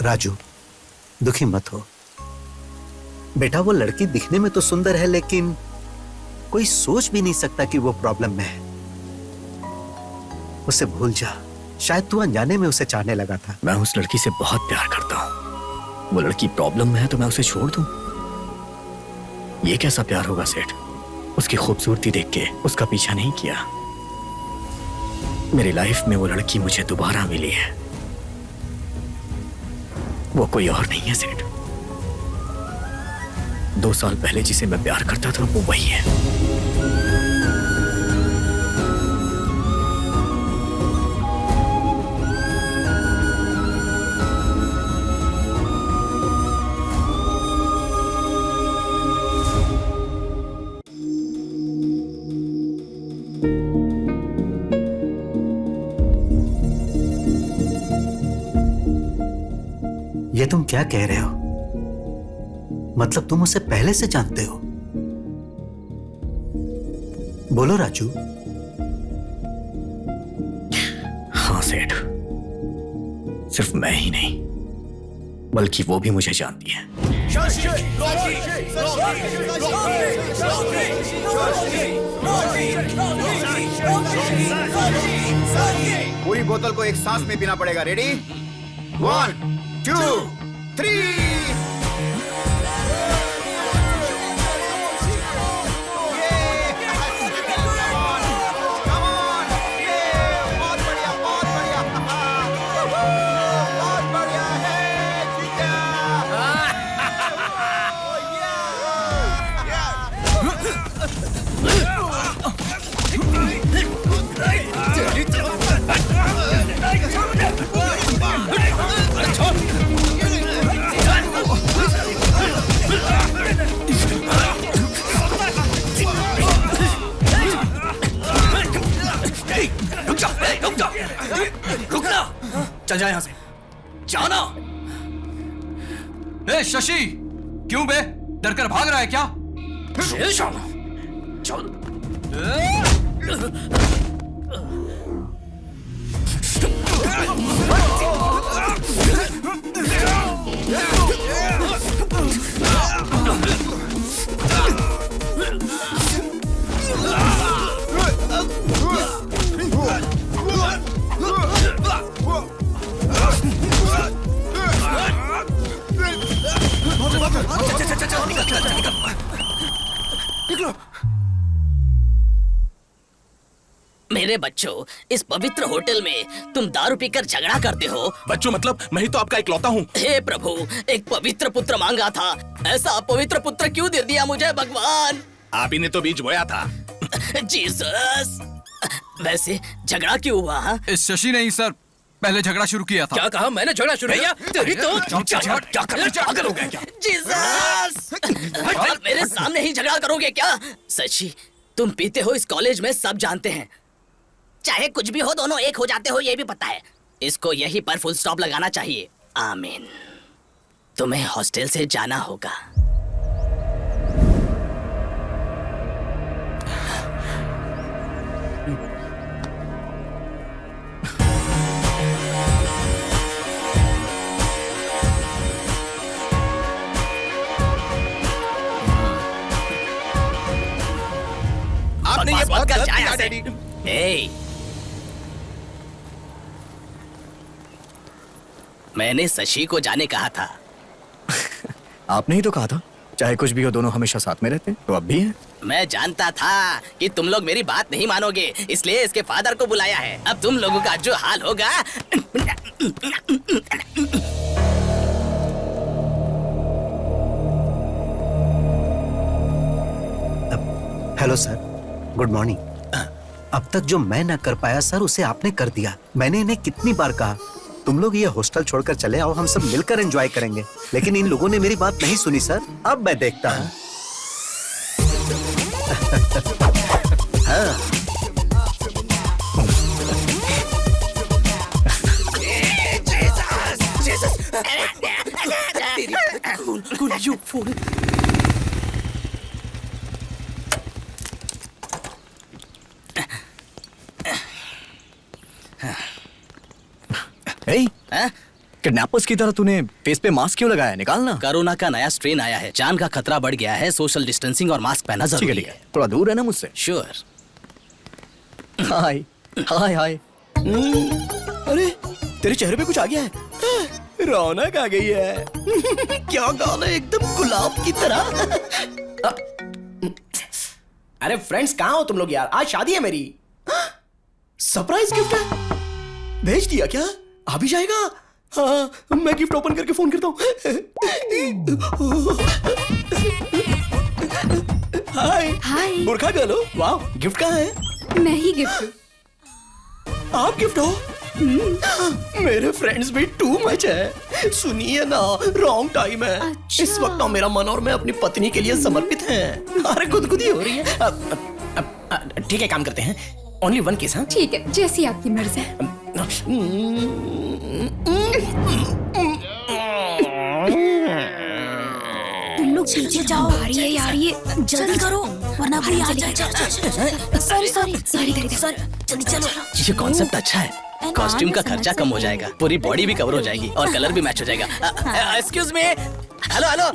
राजू, दुखी मत हो बेटा। वो लड़की दिखने में तो सुंदर है, लेकिन कोई सोच भी नहीं सकता कि वो प्रॉब्लम में है। उसे भूल जा। शायद तू अनजाने में उसे चाहने लगा था। मैं उस लड़की से बहुत प्यार करता हूँ। वो लड़की प्रॉब्लम में है तो मैं उसे छोड़ दूं? ये कैसा प्यार होगा सेठ? उसकी खूबसूरती देख के उसका पीछा नहीं किया। मेरी लाइफ में वो लड़की मुझे दोबारा मिली है। वो कोई और नहीं है सेठ। 2 साल पहले जिसे मैं प्यार करता था वो वही है। ये तुम क्या कह रहे हो? मतलब तुम उसे पहले से जानते हो? बोलो राजू। हाँ सेठ, सिर्फ मैं ही नहीं बल्कि वो भी मुझे जानती है। पूरी बोतल को एक सांस में पीना पड़ेगा। रेडी? 1 2 3। चल जा यहां से, जाना। ए शशि, क्यों बे? डर कर भाग रहा है क्या? मेरे बच्चों, इस पवित्र होटल में तुम दारू पीकर झगड़ा करते हो। बच्चों मतलब मैं ही तो आपका इकलौता हूँ। हे प्रभु, एक पवित्र पुत्र मांगा था, ऐसा अपवित्र पुत्र क्यों दे दिया मुझे भगवान? आप ही ने तो बीज बोया था। जीसस। वैसे झगड़ा क्यों हुआ? हाँ? इस शशि ने ही सर पहले झगड़ा शुरू किया था। क्या कहा? मैंने झगड़ा शुरू किया? तेरी तो पागल हो गया क्या? जीसस! मेरे सामने ही झगड़ा करोगे क्या? सच्ची, तुम पीते हो इस कॉलेज में सब जानते हैं। चाहे कुछ भी हो, दोनों एक हो जाते हो, ये भी पता है। इसको यहीं पर फुल स्टॉप लगाना चाहिए। आमीन। तुम्हें हॉस्टल से जाना होगा। आपने ये बात जा यहाँ से। ए, मैंने शशि को जाने कहा था। आपने ही तो कहा था चाहे कुछ भी हो दोनों हमेशा साथ में रहते हैं, तो अब भी हैं। मैं जानता था कि तुम लोग मेरी बात नहीं मानोगे, इसलिए इसके फादर को बुलाया है। अब तुम लोगों का जो हाल होगा। Hello sir, good morning. अब तक जो मैं ना कर पाया सर, उसे आपने कर दिया। मैंने इन्हें कितनी बार कहा तुम लोग ये हॉस्टल छोड़कर चले आओ, हम सब मिलकर एंजॉय करेंगे, लेकिन इन लोगों ने मेरी बात नहीं सुनी सर। अब मैं देखता हूँ। हाँ। किडनैपर्स की तरह तूने फेस पे मास्क क्यों लगाया? निकालना। कोरोना का नया स्ट्रेन आया है, जान का खतरा बढ़ गया है, सोशल डिस्टेंसिंग और मास्क पहनना जरूरी है। थोड़ा दूर है ना मुझसे। श्योर। हाय हाय हाय। अरे तेरे चेहरे पे कुछ आ गया है, रौनक आ गई है। क्या गाना, एकदम गुलाब की तरह। अरे फ्रेंड्स कहाँ हो तुम लोग यार? आज शादी है मेरी। सरप्राइज गिफ्ट है, भेज दिया क्या? आ भी जाएगा? हाँ, मैं गिफ्ट ओपन करके फोन करता हूँ। हाय हाय। बुरखा गर्ल हो? वाह, गिफ्ट कहाँ है? मैं ही गिफ्ट। आप गिफ्ट हो? मेरे फ्रेंड्स भी टू मच है। सुनिए ना, रॉन्ग टाइम है। अच्छा। इस वक्त तो मेरा मन और मैं अपनी पत्नी के लिए समर्पित हैं। अरे गुदगुदी हो रही है। ठीक है, काम करते हैं। Only one case. हाँ ठीक है, जैसी आपकी मर्जी है। तुम लोग पीछे जाओ। भारी है यार ये, जल्दी करो वरना भाई आ जाएगा। सॉरी सॉरी सॉरी सॉरी, जल्दी चलो। ये कॉन्सेप्ट अच्छा है, कॉस्ट्यूम का खर्चा कम हो जाएगा, पूरी बॉडी भी कवर हो जाएगी और कलर भी मैच हो जाएगा। Excuse me, hello hello,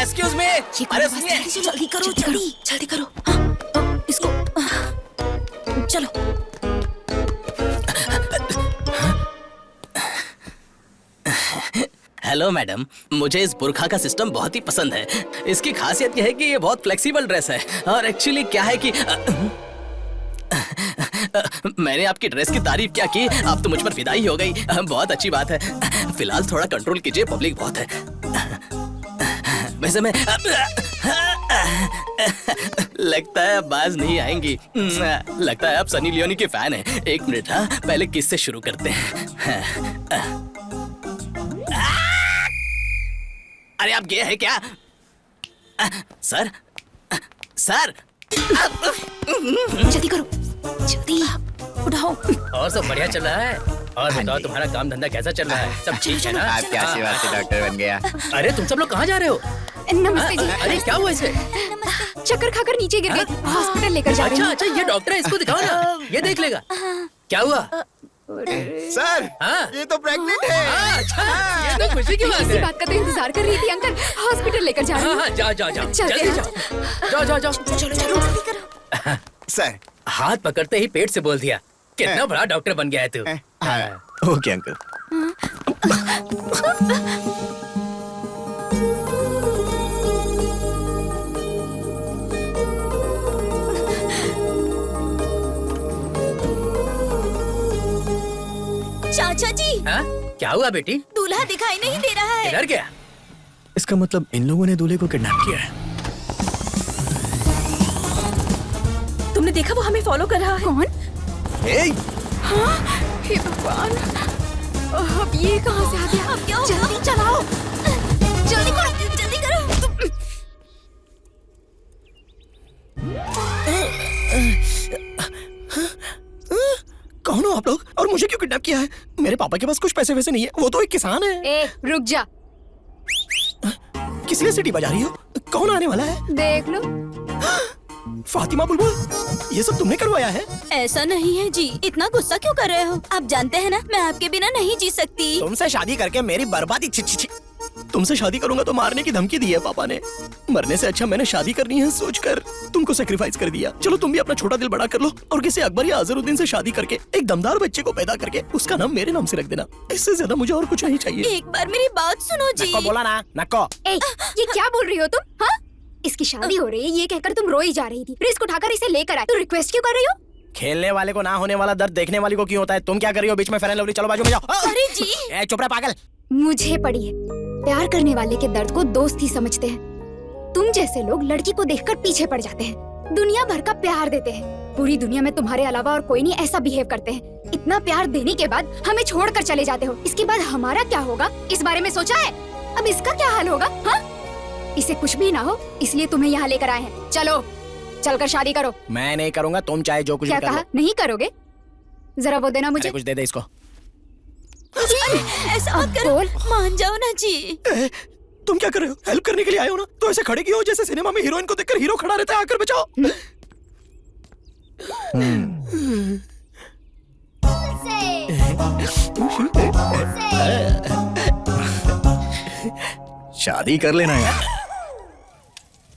excuse me, अरे सुनिए, जल्दी करो, जल्दी जल्दी करो। हाँ, इसको चलो। हेलो मैडम, मुझे इस बुरखा का सिस्टम बहुत ही पसंद है। इसकी खासियत यह है कि ये बहुत फ्लेक्सिबल ड्रेस है और एक्चुअली क्या है कि मैंने आपकी ड्रेस की तारीफ क्या की, आप तो मुझ पर फिदा ही हो गई। बहुत अच्छी बात है। फिलहाल थोड़ा कंट्रोल कीजिए, पब्लिक बहुत है। वैसे मैं लगता है अब बाज नहीं आएंगी। लगता है आप सनी लियोनी के फैन हैं। एक मिनट, हाँ पहले किस से शुरू करते हैं। अरे आप गे हैं क्या? सर सर, जल्दी करो, जल्दी उठाओ। और सब बढ़िया चल रहा है? और बताओ तुम्हारा काम धंधा कैसा चल रहा है? सब ठीक है ना? आपके आशीर्वाद से डॉक्टर बन गया। अरे तुम सब लोग कहाँ जा रहे हो? नमस्ते जी। अरे क्या हुआ इसे? चक्कर खाकर नीचे गिर गए थे, हॉस्पिटल लेकर जा रहे अच्छा हैं। अच्छा, ये डॉक्टर है, इसको दिखाओ ना, ये देख लेगा। क्या हुआ? सर, हाँ? ये तो प्रेग्नेंट है। अच्छा, ये तो खुशी की बात इसी है। बात का तो इंतजार कर रही थी अंकल। हॉस्पिटल लेकर जा रही हाँ हूँ। हाँ, जाओ जाओ जाओ, चलते जल्दी हैं। जाओ, जाओ जाओ जाओ। चलो चलो जल्दी करो। सर, हाथ पकड़ते ही पेट से बोल दिया। कितना बड़ा डॉक्टर बन गया है तू। हाँ। Okay uncle. चाचा जी, हाँ? क्या हुआ बेटी? दूल्हा दिखाई नहीं दे रहा है। किधर गया? इसका मतलब इन लोगों ने दूल्हे को किडनैप किया है। तुमने देखा वो हमें फॉलो कर रहा है? कौन? हाँ? हे भगवान, अब ये कहाँ से आ गया? अब क्या होगा? जल्दी चलाओ, जल्दी करो, जल्दी करो। कौन हो आप लोग और मुझे क्यों किडनैप किया है? मेरे पापा के पास कुछ पैसे वैसे नहीं है, वो तो एक किसान है। ए, रुक जा। किस लिए सीटी बजा रही हो? कौन आने वाला है? देख लो। फातिमा बुलबुल, ये सब तुमने करवाया है? ऐसा नहीं है जी, इतना गुस्सा क्यों कर रहे हो? आप जानते हैं ना, मैं आपके बिना नहीं जी सकती। तुमसे शादी करके मेरी बर्बादी। छी छी छी। तुमसे शादी करूंगा तो मारने की धमकी दी है पापा ने। मरने से अच्छा मैंने शादी करनी है सोचकर तुमको सेक्रीफाइस कर दिया। चलो तुम भी अपना छोटा दिल बड़ा कर लो और किसी अकबर या अजहरुद्दीन से शादी करके एक दमदार बच्चे को पैदा करके उसका नाम मेरे नाम से रख देना। इससे ज्यादा मुझे और कुछ नहीं चाहिए। एक बार मेरी बात सुनो जी। नक्को बोला ना, नक्को। ये क्या बोल रही हो तुम? हाँ, इसकी शादी हो रही है ये कहकर तुम रोई जा रही थी, रिस्क उठाकर इसे लेकर आए, तो रिक्वेस्ट क्यों कर रही हो? खेलने वाले को ना होने वाला दर्द देखने वाली को क्यों होता है? तुम क्या कर रही हो बीच में? फेयर एंड लवली, चलो बाजू में जाओ। अरे जी चुप रहे पागल। मुझे पड़ी है, प्यार करने वाले के दर्द को दोस्त ही समझते हैं। तुम जैसे लोग लड़की को देखकर पीछे पड़ जाते हैं, दुनिया भर का प्यार देते हैं। पूरी दुनिया में तुम्हारे अलावा और कोई नहीं ऐसा बिहेव करते हैं। इतना प्यार देने के बाद हमें छोड़कर चले जाते हो। इसके बाद हमारा क्या होगा इस बारे में सोचा है? अब इसका क्या हाल होगा? हाँ, इसे कुछ भी ना हो इसलिए तुम्हें यहाँ लेकर आए हैं। चलो चलकर शादी करो। मैं नहीं करूंगा, तुम चाहे जो कुछ क्या भी कर लो। कहा? नहीं करोगे? जरा वो देना मुझे। कुछ दे दे इसको। ऐसा मत करो, मान जाओ ना जी। तुम क्या कर रहे हो? हेल्प करने के लिए आए हो ना, तो ऐसे खड़े क्यों हो जैसे सिनेमा में हीरोइन को देखकर हीरो खड़ा रहता है, आकर बचाओ। शादी कर लेना यार।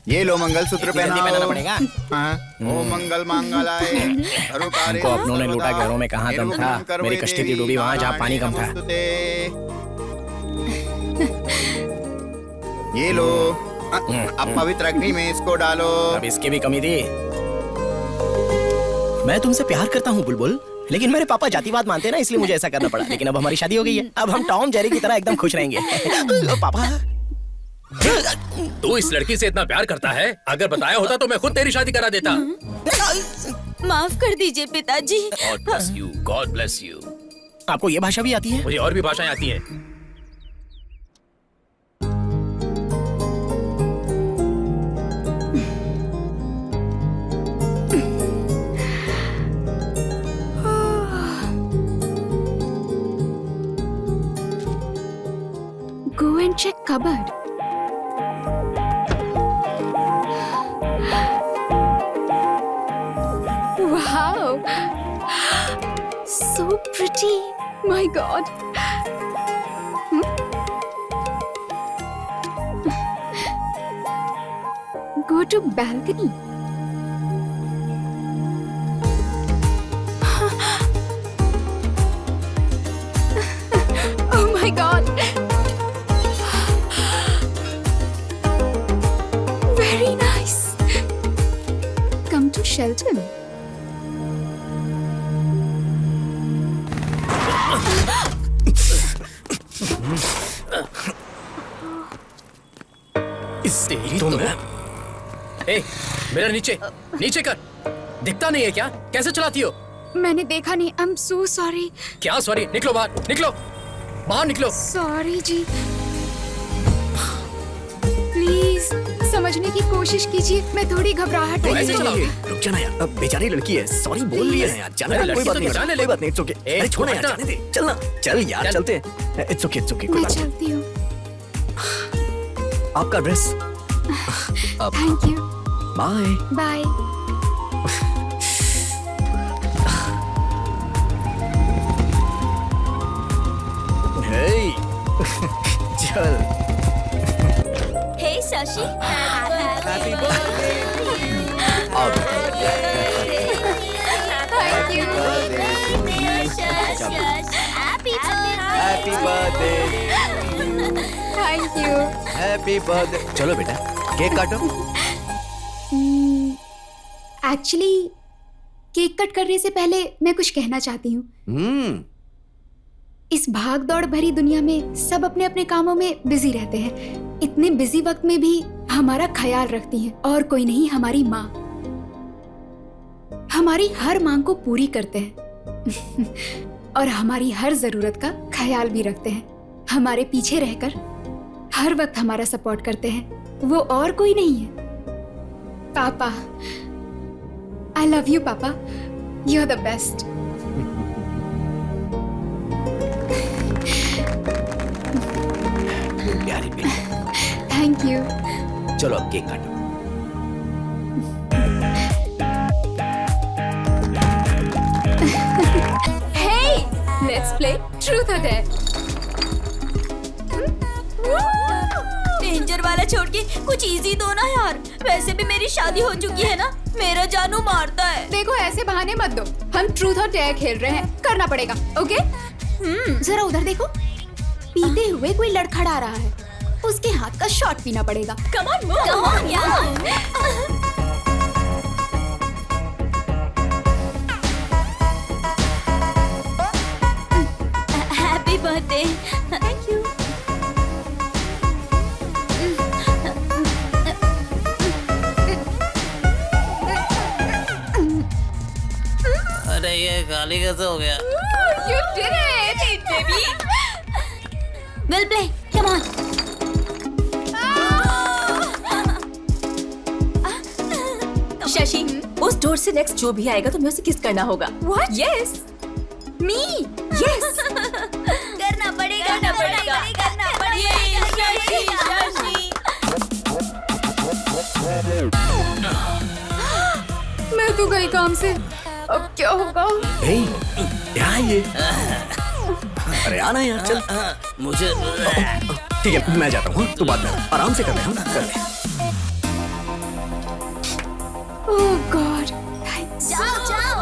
ये लो मंगलसूत्र पहनाना पड़ेगा। ओ मंगल मांगलाय हमको अपनों ने लूटा, घरों में कहाँ दम था। मेरी कश्ती थी डूबी वहाँ जहाँ पानी कम था। ये लो, अब पवित्र अग्नि में इसको डालो। अब इसकी भी कमी थी। मैं तुमसे प्यार करता हूँ बुलबुल, लेकिन मेरे पापा जातिवाद मानते हैं ना, इसलिए मुझे ऐसा करना पड़ा। लेकिन अब हमारी शादी हो गई है, अब हम टॉम जेरी की तरह एकदम खुश रहेंगे। पापा, तू इस लड़की से इतना प्यार करता है, अगर बताया होता तो मैं खुद तेरी शादी करा देता। माफ कर दीजिए पिताजी। God bless you, God bless you। आपको ये भाषा भी आती है? मुझे और भी भाषाएं आती हैं। Go and check cupboard. Wow, so pretty. My God. Go to balcony. Oh my God. Very nice. Come to Shelton. तुम ए, मेरा नीचे नीचे कर। दिखता नहीं है क्या? कैसे चलाती हो? मैंने देखा नहीं। I'm so sorry. क्या सॉरी? निकलो बाहर, निकलो बाहर, निकलो। Sorry ji. Please समझने की कोशिश कीजिए, मैं थोड़ी घबराहट तो रही ऐसे हूँ। चलाओगी? रुक जाना यार, अब बेचारी लड़की है, सॉरी बोल रही है यार। जाने दे, कोई बात नहीं, कोई बात नहीं, इट्स ओके। अरे छोड़ो यार, जाने दे, चलना, चल यार, चलते हैं। इट्स ओके, कोई मैं बात नहीं। चलती हूँ। आपका dress. Thank you. Bye. Bye. हे, चल। हे Shashi, happy Thank you. Happy birthday. Thank you. Happy birthday. चलो बेटा, केक काटो। एक्चुअली केक कट करने से पहले मैं कुछ कहना चाहती हूँ। इस भाग दौड़ भरी दुनिया में सब अपने अपने कामों में बिजी रहते हैं। इतने बिजी वक्त में भी हमारा ख्याल रखती हैं, और कोई नहीं, हमारी माँ। हमारी हर मांग को पूरी करते हैं और हमारी हर जरूरत का ख्याल भी रखते हैं। हमारे पीछे रहकर हर वक्त हमारा सपोर्ट करते हैं। वो और कोई नहीं है, पापा। I love you, Papa. You're the best. प्यारी बेटी। Thank you. चलो अब केक काटो। Hey, let's play Truth or Dare. Loser वाला छोड़ के कुछ इजी दो ना यार। वैसे भी मेरी शादी हो चुकी है ना, मेरा जानू मारता है। देखो ऐसे बहाने मत दो, हम ट्रूथ और डेयर खेल रहे हैं, करना पड़ेगा। ओके जरा उधर देखो, पीते हुए कोई लड़खड़ा रहा है, उसके हाथ का शॉट पीना पड़ेगा। कम ऑन यार। Happy birthday. Thank you. अरे ये गाली कैसे हो गया? You did it, baby. We'll play. Come on. Shashi, उस डोर से नेक्स्ट जो भी आएगा तुम्हें उसे किस करना होगा। What? Yes Me? यस करना पड़ेगा, करना पड़ेगा, करना पड़ेगा। मैं तो गई काम से, अब क्या होगा? क्या है ये? अरे आना यार, चल। मुझे ठीक है, मैं जाता हूँ। तू बात कर, आराम से कर ले, हम कर ले। Oh God. जाओ जाओ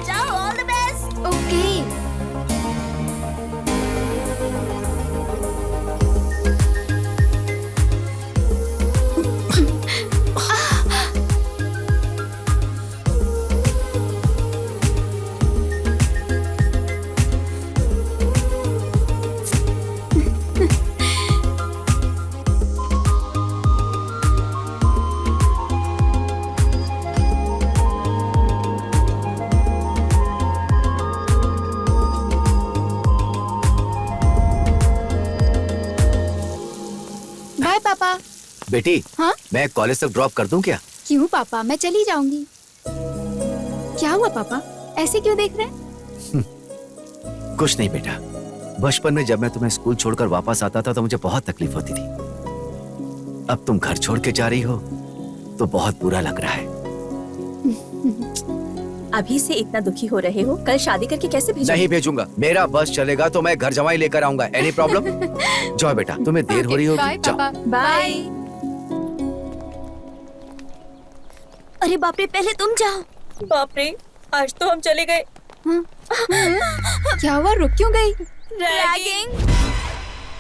जाओ, all the best. Okay. Bye पापा। बेटी, हाँ? मैं कॉलेज तक ड्रॉप कर दूं क्या? क्यों पापा, मैं चली जाऊंगी। क्या हुआ पापा, ऐसे क्यों देख रहे हैं? कुछ नहीं बेटा, बचपन में जब मैं तुम्हें स्कूल छोड़कर वापस आता था तो मुझे बहुत तकलीफ होती थी। अब तुम घर छोड़ के जा रही हो तो बहुत बुरा लग रहा है। अभी से इतना दुखी हो रहे हो, कल शादी करके कैसे भेजोगे? नहीं भेजूंगा, मेरा बस चलेगा तो मैं घर जमाई लेकर आऊंगा। Any problem? जाओ बेटा, तुम्हें देर हो रही होगी, बाय जाओ। पापा। बाय। अरे बाप रे, पहले तुम जाओ। बाप रे, आज तो हम चले गए। क्या हुआ, रुक क्यों गई? रैगिंग।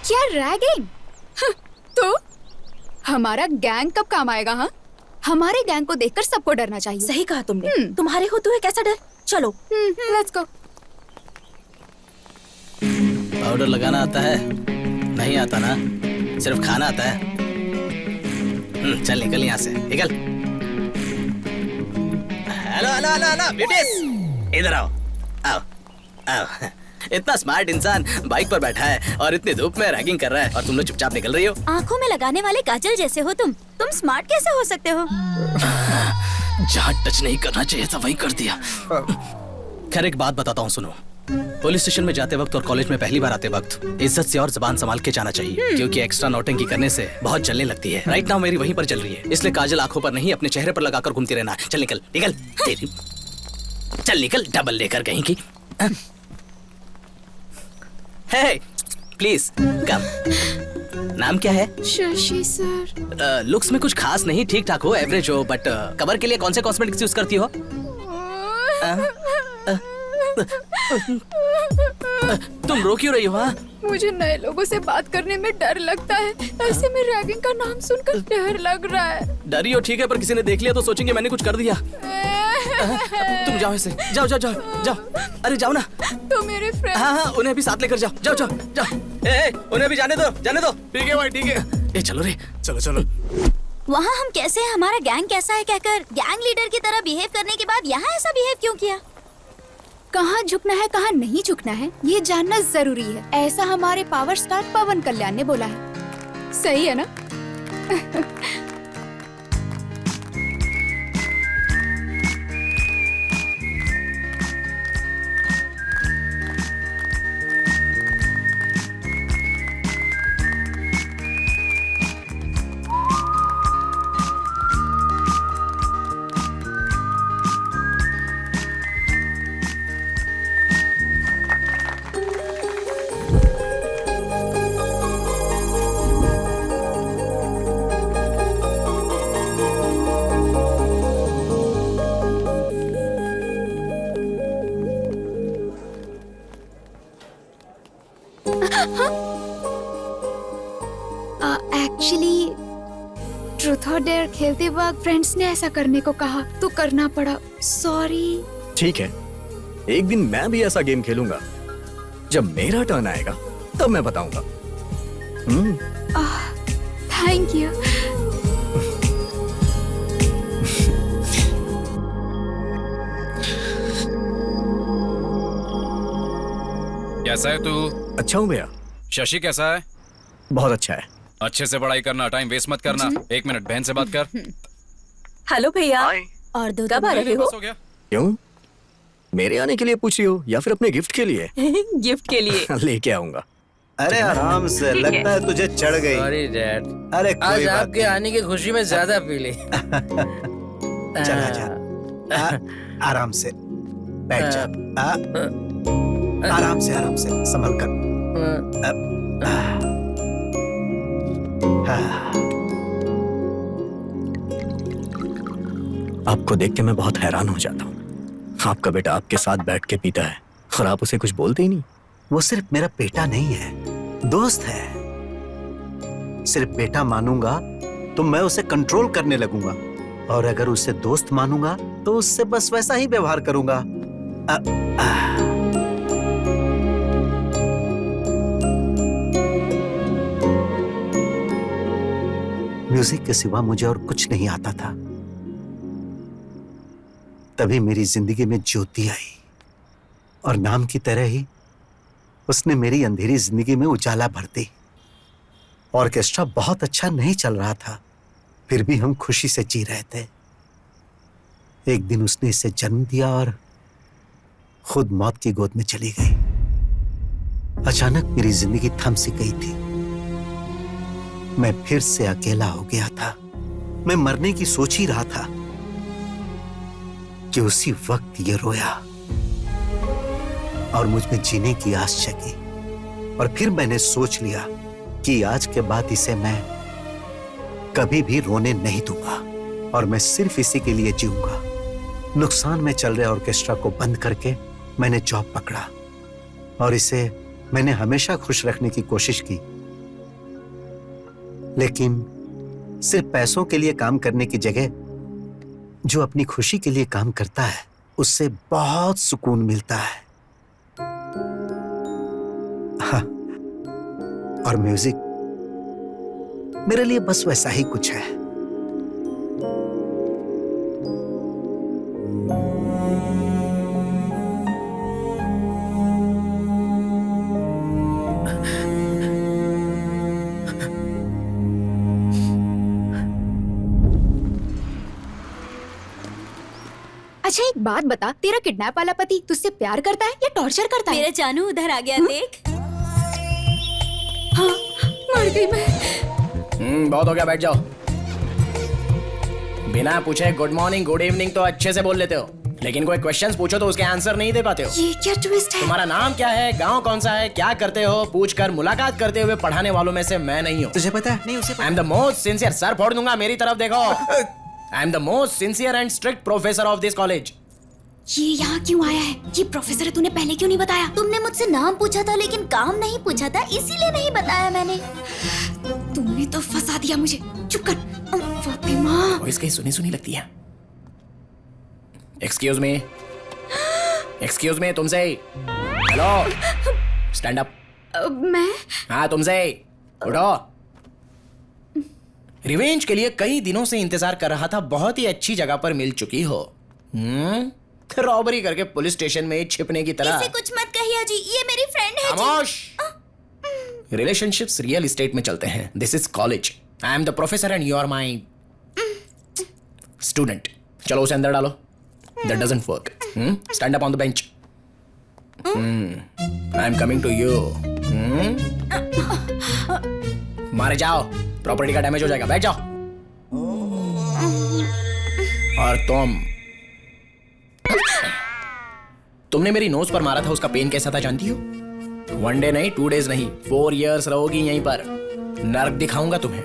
क्या रैगिंग? तो हमारा गैंग कब काम आएगा? हाँ, हमारे गैंग को देखकर सबको डरना चाहिए। सही कहा तुमने। तुम्हारे होते हुए कैसा डर। चलो लेट्स गो। पाउडर लगाना आता है? नहीं आता ना, सिर्फ खाना आता है। चल निकल यहाँ से, निकल। Hello hello hello hello beauties, इधर आओ आओ आओ। इतना स्मार्ट इंसान बाइक पर बैठा है और इतनी धूप में रैगिंग कर रहा है और तुम लोग चुपचाप निकल रही हो। आंखों में लगाने वाले काजल जैसे हो तुम स्मार्ट कैसे हो सकते हो? जहाँ टच नहीं करना चाहिए था वहीं कर दिया। खैर एक बात बताता हूँ, सुनो। पुलिस स्टेशन में जाते वक्त और कॉलेज में पहली बार आते वक्त इज्जत से और जुबान संभाल के जाना चाहिए, क्योंकि एक्स्ट्रा नौटंकी करने से बहुत जलने लगती है। राइट नाउ मेरी वहीं पर चल रही है, इसलिए काजल आंखों पर नहीं अपने चेहरे पर लगाकर घूमती रहना। चल निकल निकल, तेरी चल निकल, डबल लेकर कहीं की। हे प्लीज कम। नाम क्या है? शशि सर। लुक्स में कुछ खास नहीं, ठीक ठाक हो, एवरेज हो, बट कवर के लिए कौन से कॉस्मेटिक्स यूज करती हो? तुम रो क्यों रही हो? हाँ, मुझे नए लोगों से बात करने में डर लगता है, ऐसे में रैगिंग का नाम सुनकर डर लग रहा है। डरी हो ठीक है, पर किसी ने देख लिया तो सोचेंगे मैंने कुछ कर दिया। तुम जाओ ऐसे, जाओ जाओ जाओ जाओ। अरे जाओ ना। तो मेरे फ्रेंड। हाँ हाँ, उन्हें भी साथ लेकर जाओ, जाओ जाओ जाओ। ए, उन्हें भी जाने दो, जाने दो। ठीक है भाई, ठीक है। ए चलो रे, चलो चलो। वहाँ हम कैसे, हमारा गैंग कैसा है कहकर गैंग लीडर की तरह बिहेव करने के बाद यहाँ ऐसा बिहेव क्यों किया? कहाँ झुकना है कहाँ नहीं झुकना है ये जानना जरूरी है, ऐसा हमारे पावर स्टार पवन कल्याण ने बोला है। सही है ना? एक्चुअली ट्रूथ और डेयर खेलते वक्त फ्रेंड्स ने ऐसा करने को कहा तो करना पड़ा। सॉरी। ठीक है, एक दिन मैं भी ऐसा गेम खेलूंगा। जब मेरा टर्न आएगा तब मैं बताऊंगा। Thank you. कैसा है तू? अच्छा हूँ भैया। शशि कैसा है? बहुत अच्छा है। अच्छे से पढ़ाई करना, टाइम वेस्ट मत करना। 1 मिनट बहन से बात कर। हेलो भैया। और दो कब आ रहे हो? बस हो गया। क्यों? मेरे आने के लिए पूछ रही हो या फिर अपने गिफ्ट के लिए? गिफ्ट के लिए। लेके आऊंगा। अरे आराम से, लगता है तुझे चढ़ गई। सॉरी डैड, अरे आज कोई बात आपके आने की खुशी में ज्यादा पी ली। नहीं। चला जा। आराम से बैठ जा। आराम से संभल कर। आपको देख के मैं बहुत हैरान हो जाता हूँ। आपका बेटा आपके साथ बैठ के पीता है और आप उसे कुछ बोलते ही नहीं। वो सिर्फ मेरा बेटा नहीं है, दोस्त है। सिर्फ बेटा मानूंगा तो मैं उसे कंट्रोल करने लगूंगा, और अगर उसे दोस्त मानूंगा तो उससे बस वैसा ही व्यवहार करूंगा। म्यूजिक के सिवा मुझे और कुछ नहीं आता था। तभी मेरी जिंदगी में ज्योति आई, और नाम की तरह ही उसने मेरी अंधेरी जिंदगी में उजाला भर दी। ऑर्केस्ट्रा बहुत अच्छा नहीं चल रहा था, फिर भी हम खुशी से जी रहे थे। एक दिन उसने इसे जन्म दिया और खुद मौत की गोद में चली गई। अचानक मेरी जिंदगी थम सी गई थी। मैं फिर से अकेला हो गया था। मैं मरने की सोच ही रहा था कि उसी वक्त ये रोया और मुझ में जीने की आस जगी। और फिर मैंने सोच लिया कि आज के बाद इसे मैं कभी भी रोने नहीं दूंगा, और मैं सिर्फ इसी के लिए जीऊंगा। नुकसान में चल रहे ऑर्केस्ट्रा को बंद करके मैंने जॉब पकड़ा, और इसे मैंने हमेशा खुश रखने की कोशिश की। लेकिन सिर्फ पैसों के लिए काम करने की जगह जो अपनी खुशी के लिए काम करता है उससे बहुत सुकून मिलता है। हाँ, और म्यूजिक मेरे लिए बस वैसा ही कुछ है। अच्छा एक बात बता, तेरा किडनैप वाला पति तुझसे प्यार करता है या टॉर्चर करता है? मेरा जानू उधर आ गया, देख। हाँ, मर गई मैं। बहुत हो गया, बैठ जाओ। बिना पूछे गुड मॉर्निंग गुड इवनिंग तो अच्छे से बोल लेते हो, लेकिन कोई क्वेश्चंस पूछो तो उसके आंसर नहीं दे पाते हो। ये क्या ट्विस्ट है? तुम्हारा नाम क्या है, गांव कौन सा है, क्या करते हो, पूछकर मुलाकात करते हुए पढ़ाने वालों में से मैं नहीं हूँ। तुझे पता है? नहीं उसे आई am the most sincere, sir फोड़ दूंगा, मेरी तरफ देखो। आई am the most sincere and strict professor of this college. ये यहाँ क्यों आया है? ये प्रोफेसर है, तूने पहले क्यों नहीं बताया? तुमने मुझसे नाम पूछा था लेकिन काम नहीं पूछा था, इसीलिए नहीं बताया मैंने। तुमने तो फंसा दिया मुझे। चुप कर। फातिमा। वॉइस कहीं सुनी सुनी लगती है। एक्सक्यूज मी तुमसे। Hello, stand up. मैं? हाँ तुमसे, उठो। रिवेंज के लिए कई दिनों से इंतजार कर रहा था, बहुत ही अच्छी जगह पर मिल चुकी हो। रॉबरी करके पुलिस स्टेशन में छिपने की तरह। इसे कुछ मत कहिए जी, ये मेरी फ्रेंड है जी। खामोश। रिलेशनशिप्स रियल एस्टेट में चलते हैं। This is college. I am the professor and you are my student. चलो उसे अंदर डालो। That doesn't work. Stand up on the bench. I am coming to you. मारे जाओ, प्रॉपर्टी का डैमेज हो जाएगा, बैठ जाओ। और तुमने मेरी नोज पर मारा था, उसका पेन कैसा था जानती हो? 1 डे नहीं, 2 डेज नहीं, 4 years रहोगी यहीं पर। नर्क दिखाऊंगा तुम्हें।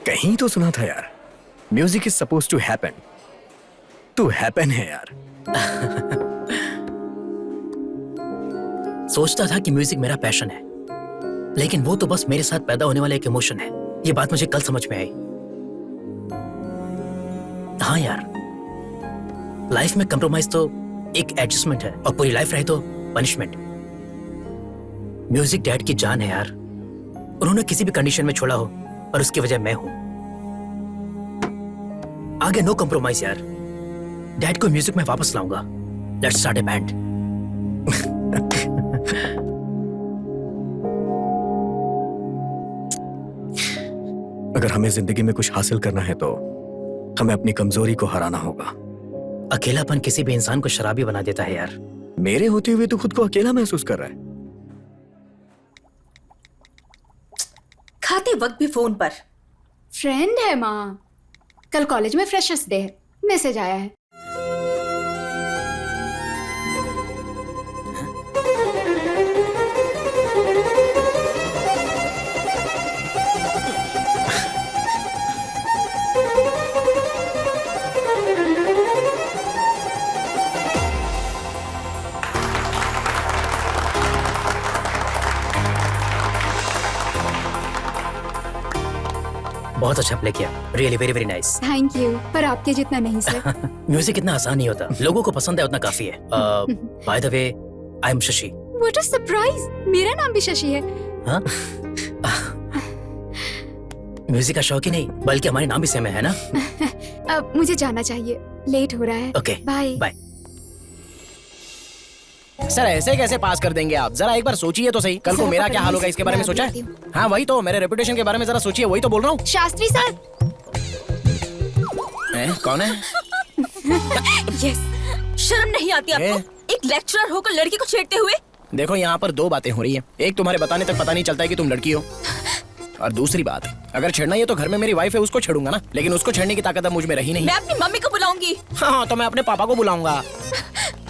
कहीं तो सुना था यार, music is suppose to happen. तू हैपन है यार। सोचता था कि म्यूजिक मेरा पैशन है, लेकिन वो तो बस मेरे साथ पैदा होने वाला एक इमोशन है। ये बात मुझे कल समझ में आई। हाँ यार, लाइफ में कंप्रोमाइज तो एक एडजस्टमेंट है, और पूरी लाइफ रहे तो पनिशमेंट। म्यूजिक डैड की जान है यार। उन्होंने किसी भी कंडीशन में छोड़ा हो, और उसकी वजह मैं हूं। आगे नो कंप्रोमाइज यार। डैड को म्यूजिक में वापस लाऊंगा। Let's start A band. अगर हमें जिंदगी में कुछ हासिल करना है तो हमें अपनी कमजोरी को हराना होगा। अकेलापन किसी भी इंसान को शराबी बना देता है यार। मेरे होते हुए तो खुद को अकेला महसूस कर रहा है। खाते वक्त भी फोन पर। फ्रेंड है माँ, कल कॉलेज में फ्रेशर्स डे है, मैसेज आया है। बहुत अच्छा प्ले किया, really very very nice. Thank you, पर आपके जितना नहीं सर। म्यूजिक इतना आसान नहीं होता, लोगों को पसंद है उतना काफी है। By the way, I am Shashi. What a surprise, मेरा नाम भी शशि है। हाँ? म्यूजिक का शौक ही नहीं, बल्कि हमारे नाम भी सेम है ना? अब मुझे जाना चाहिए, लेट हो रहा है। Okay, bye bye. सर ऐसे कैसे पास कर देंगे आप? जरा एक बार सोचिए तो सही, कल को मेरा क्या हाल होगा इसके बारे में सोचा है? हाँ वही तो, मेरे रेपुटेशन के बारे में जरा सोचिए, वही तो बोल रहा हूँ। शास्त्री सर। कौन है? यस, शर्म नहीं आती आपको? एक लेक्चरर होकर लड़की को छेड़ते हुए। देखो यहाँ पर दो बातें हो रही है। एक, तुम्हारे बताने तक पता नहीं चलता है कि तुम लड़की हो, और दूसरी बात, अगर छेड़ना ही है तो घर में मेरी वाइफ है, उसको छेड़ूंगा ना, लेकिन उसको छेड़ने की ताकत अब मुझ में रही नहीं। मैं अपनी मम्मी को बुलाऊंगी। हाँ तो मैं अपने पापा को बुलाऊंगा।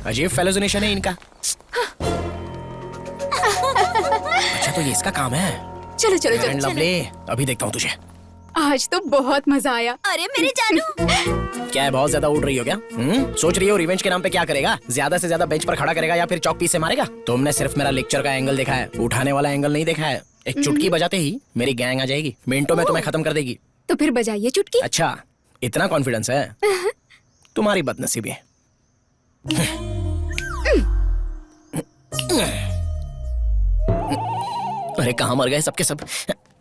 अजीब फेलोजिनेशन है इनका। अच्छा तो ये इसका काम है। चलो चलो चलो, लवली, अभी देखता हूँ तुझे। आज तो बहुत मजा आया। अरे मेरे जानू। क्या है, बहुत ज्यादा उड़ रही हो क्या? सोच रही हो रिवेंज के नाम पे क्या करेगा? ज्यादा से ज्यादा बेंच पर खड़ा करेगा या फिर चौक पीस से मारेगा? तुमने सिर्फ मेरा लेक्चर का एंगल देखा है, उठाने वाला एंगल नहीं देखा है। एक चुटकी बजाते ही मेरी गैंग आ जाएगी, मिनटों में तुम्हें खत्म कर देगी। तो फिर बजाइए चुटकी। अच्छा, इतना कॉन्फिडेंस है? तुम्हारी बदनसीबी है। अरे कहाँ मर गए सबके सब?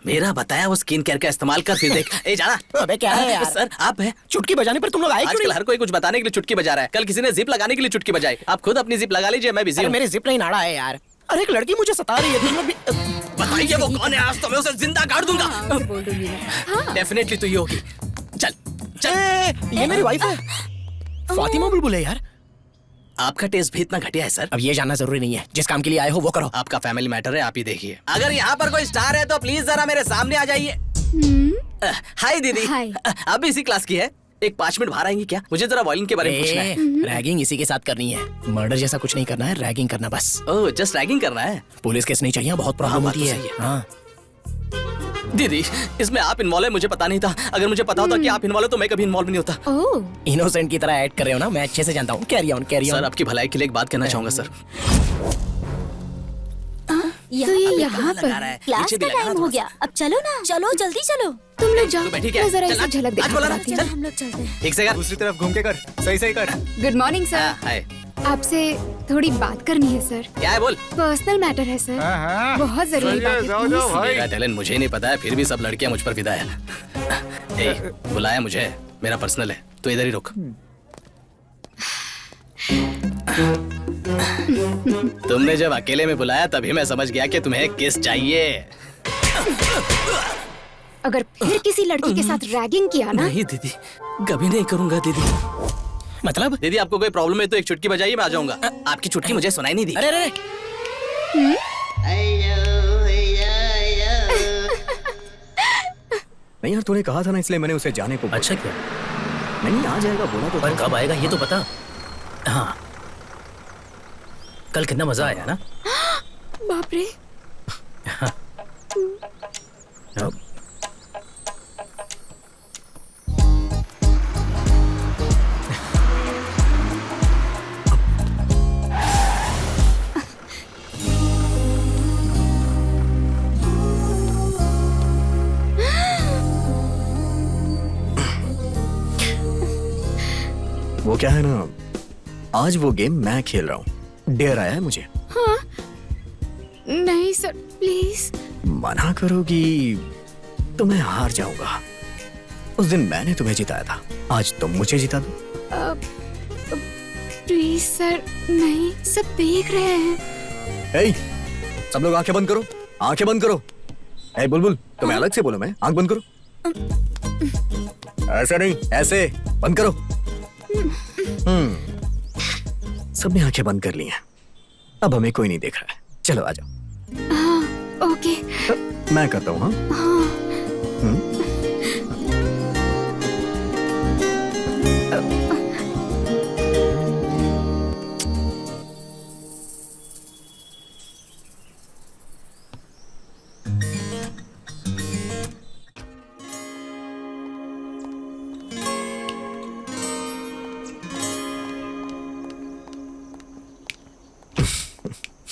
मेरा बताया वो स्किन केयर का इस्तेमाल कर, फिर देख। ए जाना। अबे क्या है यार? सर आप है चुटकी बजाने पर तुम लोग आए क्यों? आजकल हर कोई कुछ बताने के लिए चुटकी बजा रहा है। कल किसी ने जिप लगाने के लिए चुटकी बजाई। आप खुद अपनी जिप लगा लीजिए, मैं बिजी हूँ। मेरी जिप नहीं नाड़ा है यार। अरे एक लड़की मुझे सता रही है, तुम लोग भी बताइए वो कौन है? आज तो मैं उसे जिंदा गाड़ दूंगा। डेफिनेटली तो ये होगी। चल चल, ये मेरी वाइफ है, फातिमा बुलबुल है यार। आपका टेस्ट भी इतना घटिया है सर? अब ये जानना जरूरी नहीं है, जिस काम के लिए आए हो वो करो। आपका फैमिली मैटर है, आप ही देखिए। अगर यहाँ पर कोई स्टार है तो प्लीज जरा मेरे सामने आ जाइए। हाय दीदी। हाय। आप भी इसी क्लास की है? एक 5 मिनट बाहर आएंगी क्या? मुझे जरा वॉल्यूम के बारे में पूछना है। रैगिंग इसी के साथ करनी है, मर्डर जैसा कुछ नहीं करना है, रैगिंग करना बस। ओह, जस्ट रैगिंग करना है? पुलिस केस नहीं चाहिए, बहुत प्रॉब्लम होती है। हाँ दीदी, इसमें आप इन्वॉल्व है मुझे पता नहीं था। अगर मुझे पता होता कि आप इन्वॉल्व है तो मैं कभी इन्वॉल्व नहीं होता। ओह, इनोसेंट की तरह ऐड कर रहे हो ना, मैं अच्छे से जानता हूँ। Carry on carry on. Sir आपकी भलाई के लिए एक बात कहना चाहूंगा सर। तो ये यहाँ पर क्लास का टाइम हो गया, अब चलो ना। चलो जल्दी चलो। तुम लोग जाओ, बैठी मैं जरा चल, इससे झलक आज बोला ना, देखना चल। हम लोग चलते हैं। एक सेकंड, दूसरी तरफ घूम के कर, सही सही कर। Good morning sir. हाय। आपसे थोड़ी बात करनी है सर। क्या है बोल? पर्सनल मैटर है सर, बहुत जरूरी बात है। प्लीज। मेरा टैलेंट मुझे नहीं पता है, फिर भी सब लड़कियां मुझ पर फिदा है। ए, बुलाया मुझे, मेरा पर्सनल है, तो इधर ही रुक। तुमने जब अकेले में बुलाया तभी मैं समझ गया कि तुम्हें किस चाहिए। अगर फिर किसी लड़की के साथ रैगिंग किया ना। नहीं दीदी, कभी नहीं करूंगा दीदी। मतलब? दीदी आपको कोई प्रॉब्लम है तो एक चुटकी बजाइए, मैं आ जाऊंगा। आपकी चुटकी मुझे सुनाई नहीं दी। अरे अरे नहीं यार, तूने कहा था ना, इसलिए मैंने उसे जाने को बोला। अच्छा क्या? नहीं आ जाएगा बोला तो। पर कब आएगा ये तो बता। हाँ, कल कितना मजा आया ना? बाप रे। वो क्या है ना, आज वो गेम मैं खेल रहा हूँ। डेयर आया है मुझे। हाँ? नहीं सर, प्लीज। मना करोगी तो मैं हार जाऊंगा। उस दिन मैंने तुम्हें जिताया था, आज तुम मुझे जिता दो। प्लीज सर, नहीं, सब देख रहे हैं। ए, सब लोग आंखें बंद करो, आंखें बंद करो। ए बुलबुल, तुम्हें अलग से बोलो, मैं आंख बंद करो। ऐसे नहीं, ऐसे बंद करो। सबने आंखें बंद कर ली हैं। अब हमें कोई नहीं देख रहा है। चलो आ जाओ। हाँ, ओके। मैं करता हूँ। हाँ।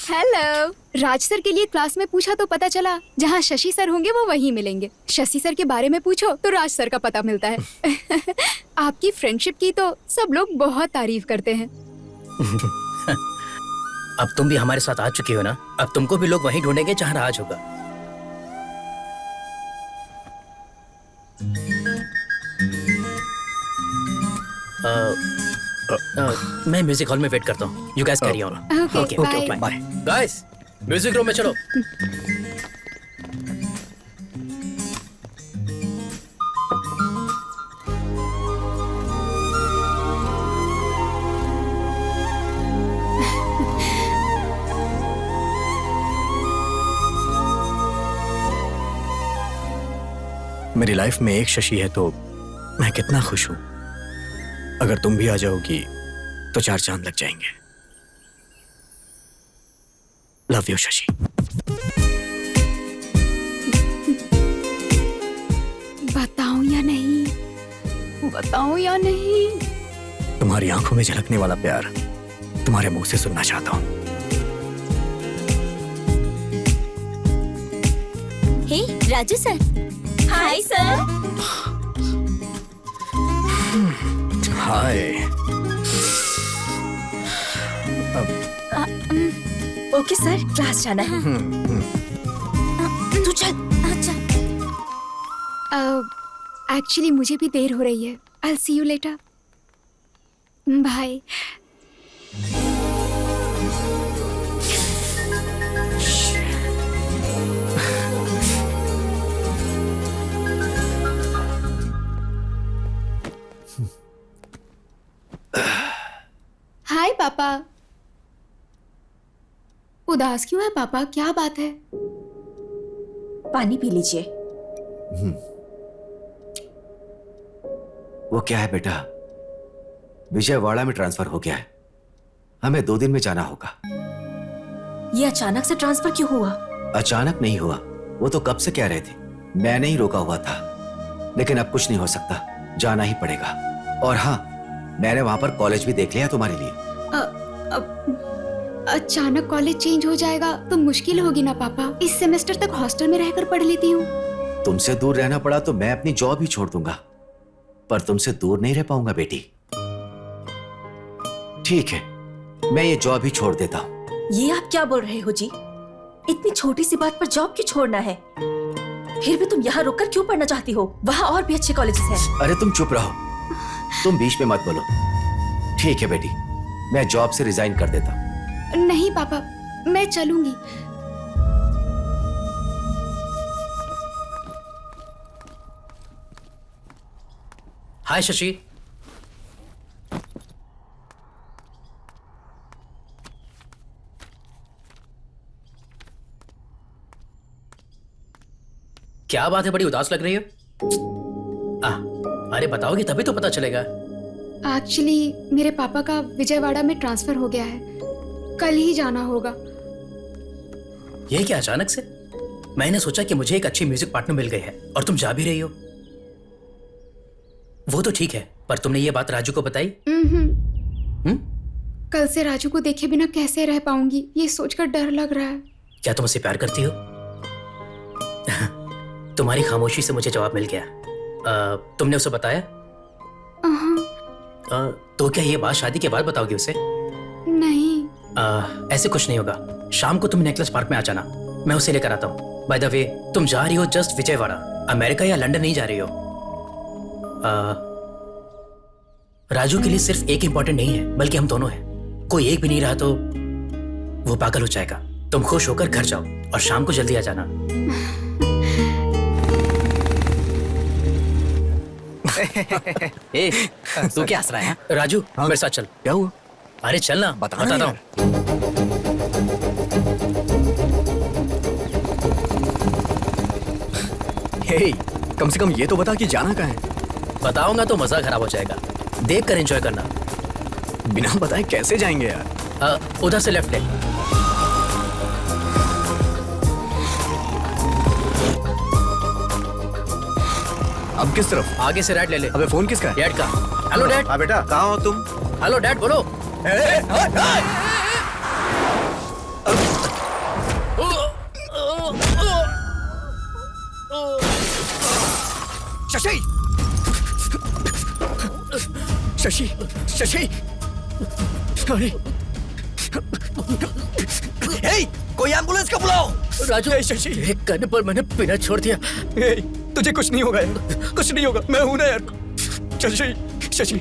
हेलो। राज सर के लिए क्लास में पूछा तो पता चला जहाँ शशि सर होंगे वो वहीं मिलेंगे। शशि सर के बारे में पूछो तो राज सर का पता मिलता है। आपकी फ्रेंडशिप की तो सब लोग बहुत तारीफ करते हैं। अब तुम भी हमारे साथ आ चुकी हो ना, अब तुमको भी लोग वहीं ढूंढेंगे जहाँ राज होगा। मैं म्यूजिक हॉल में वेट करता हूँ। You guys carry on. Okay, bye. Guys, music room में चलो। मेरी लाइफ में एक शशि है तो मैं कितना खुश हूं। अगर तुम भी आ जाओगी तो 4 चांद लग जाएंगे। Love you Shashi. बताऊं या नहीं, बताऊं या नहीं? तुम्हारी आंखों में झलकने वाला प्यार तुम्हारे मुंह से सुनना चाहता हूं। Hey Raju sir. Hi sir. Hi. Okay sir, class जाना है। तू चल। अच्छा। एक्चुअली मुझे भी देर हो रही है। I'll see you later. Bye. Hi पापा। उदास क्यों है पापा, क्या बात है? पानी पी लीजिए। वो क्या है बेटा, विजयवाड़ा में ट्रांसफर हो गया है, हमें 2 दिन में जाना होगा। ये अचानक से ट्रांसफर क्यों हुआ? अचानक नहीं हुआ, वो तो कब से कह रहे थे, मैंने ही रोका हुआ था। लेकिन अब कुछ नहीं हो सकता, जाना ही पड़ेगा। और हाँ, मैंने वहां पर कॉलेज भी देख लिया तुम्हारे लिए। अचानक कॉलेज चेंज हो जाएगा तो मुश्किल होगी ना पापा। इस सेमेस्टर तक हॉस्टल में रहकर पढ़ लेती हूँ। तुमसे दूर रहना पड़ा तो मैं अपनी जॉब ही छोड़ दूंगा, पर तुमसे दूर नहीं रह पाऊंगा बेटी। ठीक है, मैं ये जॉब ही छोड़ देता हूँ। ये आप क्या बोल रहे हो जी? इतनी छोटी सी बात पर जॉब क्यों छोड़ना है? फिर भी तुम यहाँ रुककर क्यों पढ़ना चाहती हो? वहाँ और भी अच्छे कॉलेजेस हैं। अरे तुम चुप रहो, तुम बीच में मत बोलो। ठीक है बेटी, मैं जॉब से रिजाइन कर देता हूँ। नहीं पापा, मैं चलूंगी। हाय शशि। क्या बात है, बड़ी उदास लग रही हो? अरे बताओगे तभी तो पता चलेगा। एक्चुअली मेरे पापा का विजयवाड़ा में ट्रांसफर हो गया है, कल ही जाना होगा। ये क्या अचानक से? मैंने सोचा कि मुझे एक अच्छी म्यूजिक पार्टनर मिल गई है और तुम जा भी रही हो। वो तो ठीक है, पर तुमने ये बात राजू को बताई? कल से राजू को देखे बिना कैसे रह पाऊंगी, ये सोचकर डर लग रहा है। क्या तुम उससे प्यार करती हो? तुम्हारी खामोशी से मुझे जवाब मिल गया। तुमने उसे बताया? तो क्या ये बात शादी के बाद बताओगे उसे? नहीं। ऐसे कुछ नहीं होगा। शाम को तुम नेकलेस पार्क में आ जाना, मैं उसे लेकर आता हूँ। बाय द वे, तुम जा रही हो जस्ट विजयवाड़ा, अमेरिका या लंदन नहीं जा रही हो। राजू के लिए सिर्फ एक इंपॉर्टेंट नहीं है, बल्कि हम दोनों हैं। कोई एक भी नहीं रहा तो वो पागल हो जाएगा। तुम खुश होकर घर जाओ और शाम को जल्दी आ जाना। ए, तू क्या हंस रहा है? राजू, मेरे साथ चल। क्या हुआ? अरे चल ना, बताता हूँ। हे, कम से कम ये तो बता कि जाना कहाँ है? बताऊंगा तो मजा खराब हो जाएगा। देख कर एंजॉय करना। बिना बताए कैसे जाएंगे यार? उधर से लेफ्ट ले। अब किस तरफ? आगे से राइट ले ले। अबे फोन किसका है? डैड का। Hello dad. हाँ बेटा, कहाँ हो तुम? हेलो डैड, बोलो। शशि! शशि! शशि! अरे! हे! कोई एम्बुलेंस का बुलाओ! राजू, शशि, एक करने पर मैंने पीना छोड़ दिया। तुझे कुछ नहीं होगा यार, कुछ नहीं होगा, मैं हूं ना यार। शशि! शशि!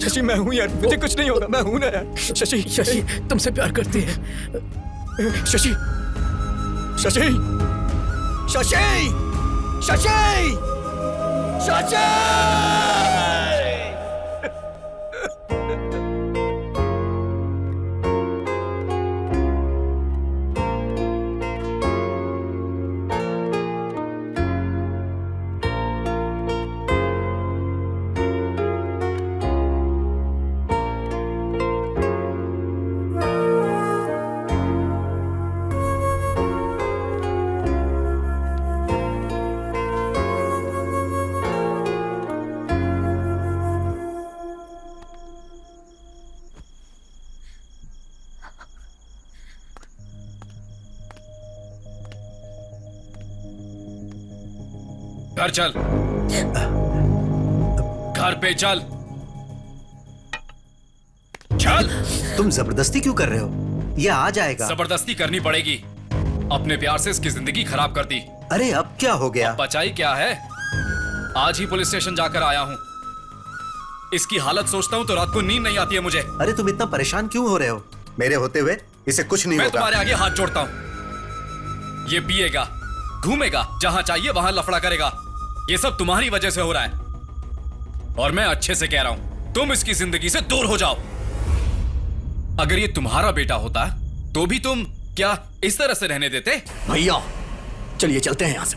शशि, मैं हूं यार, मुझे कुछ नहीं होगा, मैं हूं ना यार। शशि! शशि तुमसे प्यार करती है। शशि! शशि! शशि! शशि! शशि! घर चल, घर पे चल, चल। तुम जबरदस्ती क्यों कर रहे हो? ये आ जाएगा। जबरदस्ती करनी पड़ेगी। अपने प्यार से इसकी जिंदगी खराब कर दी। अरे अब क्या हो गया? बचाई क्या है? आज ही पुलिस स्टेशन जाकर आया हूँ। इसकी हालत सोचता हूँ तो रात को नींद नहीं आती है मुझे। अरे तुम इतना परेशान क्यों हो रहे हो? मेरे होते हुए इसे कुछ नहीं मैं होगा। तुम्हारे आगे हाथ जोड़ता हूँ। ये पिएगा, घूमेगा, जहां चाहिए वहां लफड़ा करेगा। ये सब तुम्हारी वजह से हो रहा है और मैं अच्छे से कह रहा हूं, तुम इसकी जिंदगी से दूर हो जाओ। अगर ये तुम्हारा बेटा होता तो भी तुम क्या इस तरह से रहने देते? भैया चलिए चलते हैं यहाँ से,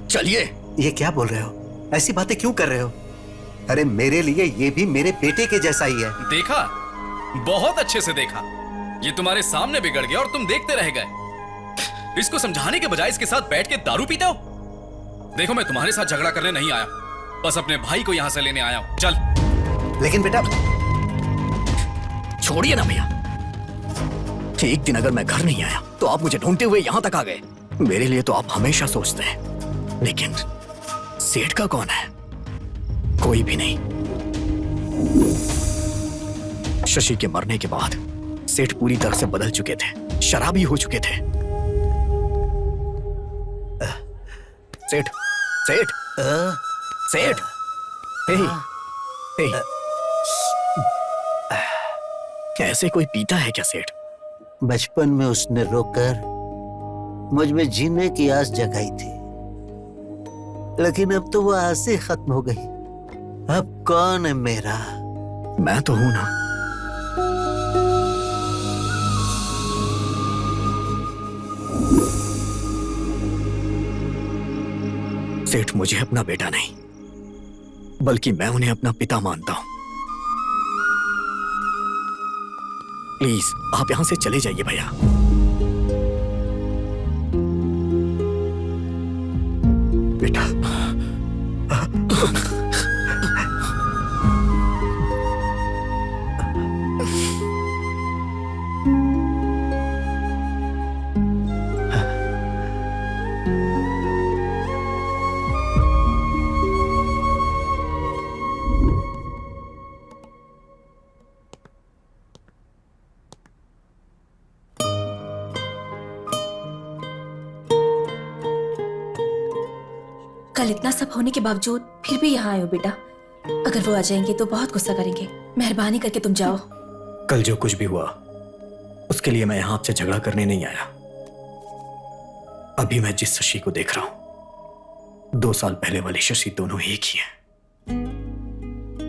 चलिए। ये क्या बोल रहे हो? ऐसी बातें क्यों कर रहे हो? अरे मेरे लिए ये भी मेरे बेटे के जैसा ही है। देखा, बहुत अच्छे से देखा। ये तुम्हारे सामने बिगड़ गया और तुम देखते रह गए। इसको समझाने के बजाय इसके साथ बैठ के दारू पीते हो। देखो, मैं तुम्हारे साथ झगड़ा करने नहीं आया, बस अपने भाई को यहां से लेने आया हूं। चल। लेकिन बेटा, छोड़िए ना भैया। एक दिन अगर मैं घर नहीं आया तो आप मुझे ढूंढते हुए यहां तक आ गए। मेरे लिए तो आप हमेशा सोचते हैं, लेकिन सेठ का कौन है? कोई भी नहीं। शशि के मरने के बाद सेठ पूरी तरह से बदल चुके थे, शराबी हो चुके थे। सेठ, सेठ, सेठ, ऐसे कोई पीता है क्या सेठ? बचपन में उसने रोकर मुझ में जीने की आस जगाई थी, लेकिन अब तो वो आस ही खत्म हो गई। अब कौन है मेरा? मैं तो हूं ना। सेठ, मुझे अपना बेटा नहीं, बल्कि मैं उन्हें अपना पिता मानता हूं। प्लीज आप यहां से चले जाइए भैया। बेटा, कल इतना सब होने के बावजूद फिर भी यहाँ आए हो बेटा। अगर वो आ जाएंगे तो बहुत गुस्सा करेंगे। मेहरबानी करके तुम जाओ। कल जो कुछ भी हुआ उसके लिए मैं यहां आपसे झगड़ा करने नहीं आया। अभी मैं जिस शशि को देख रहा हूं 2 साल पहले वाली शशि दोनों एक ही हैं,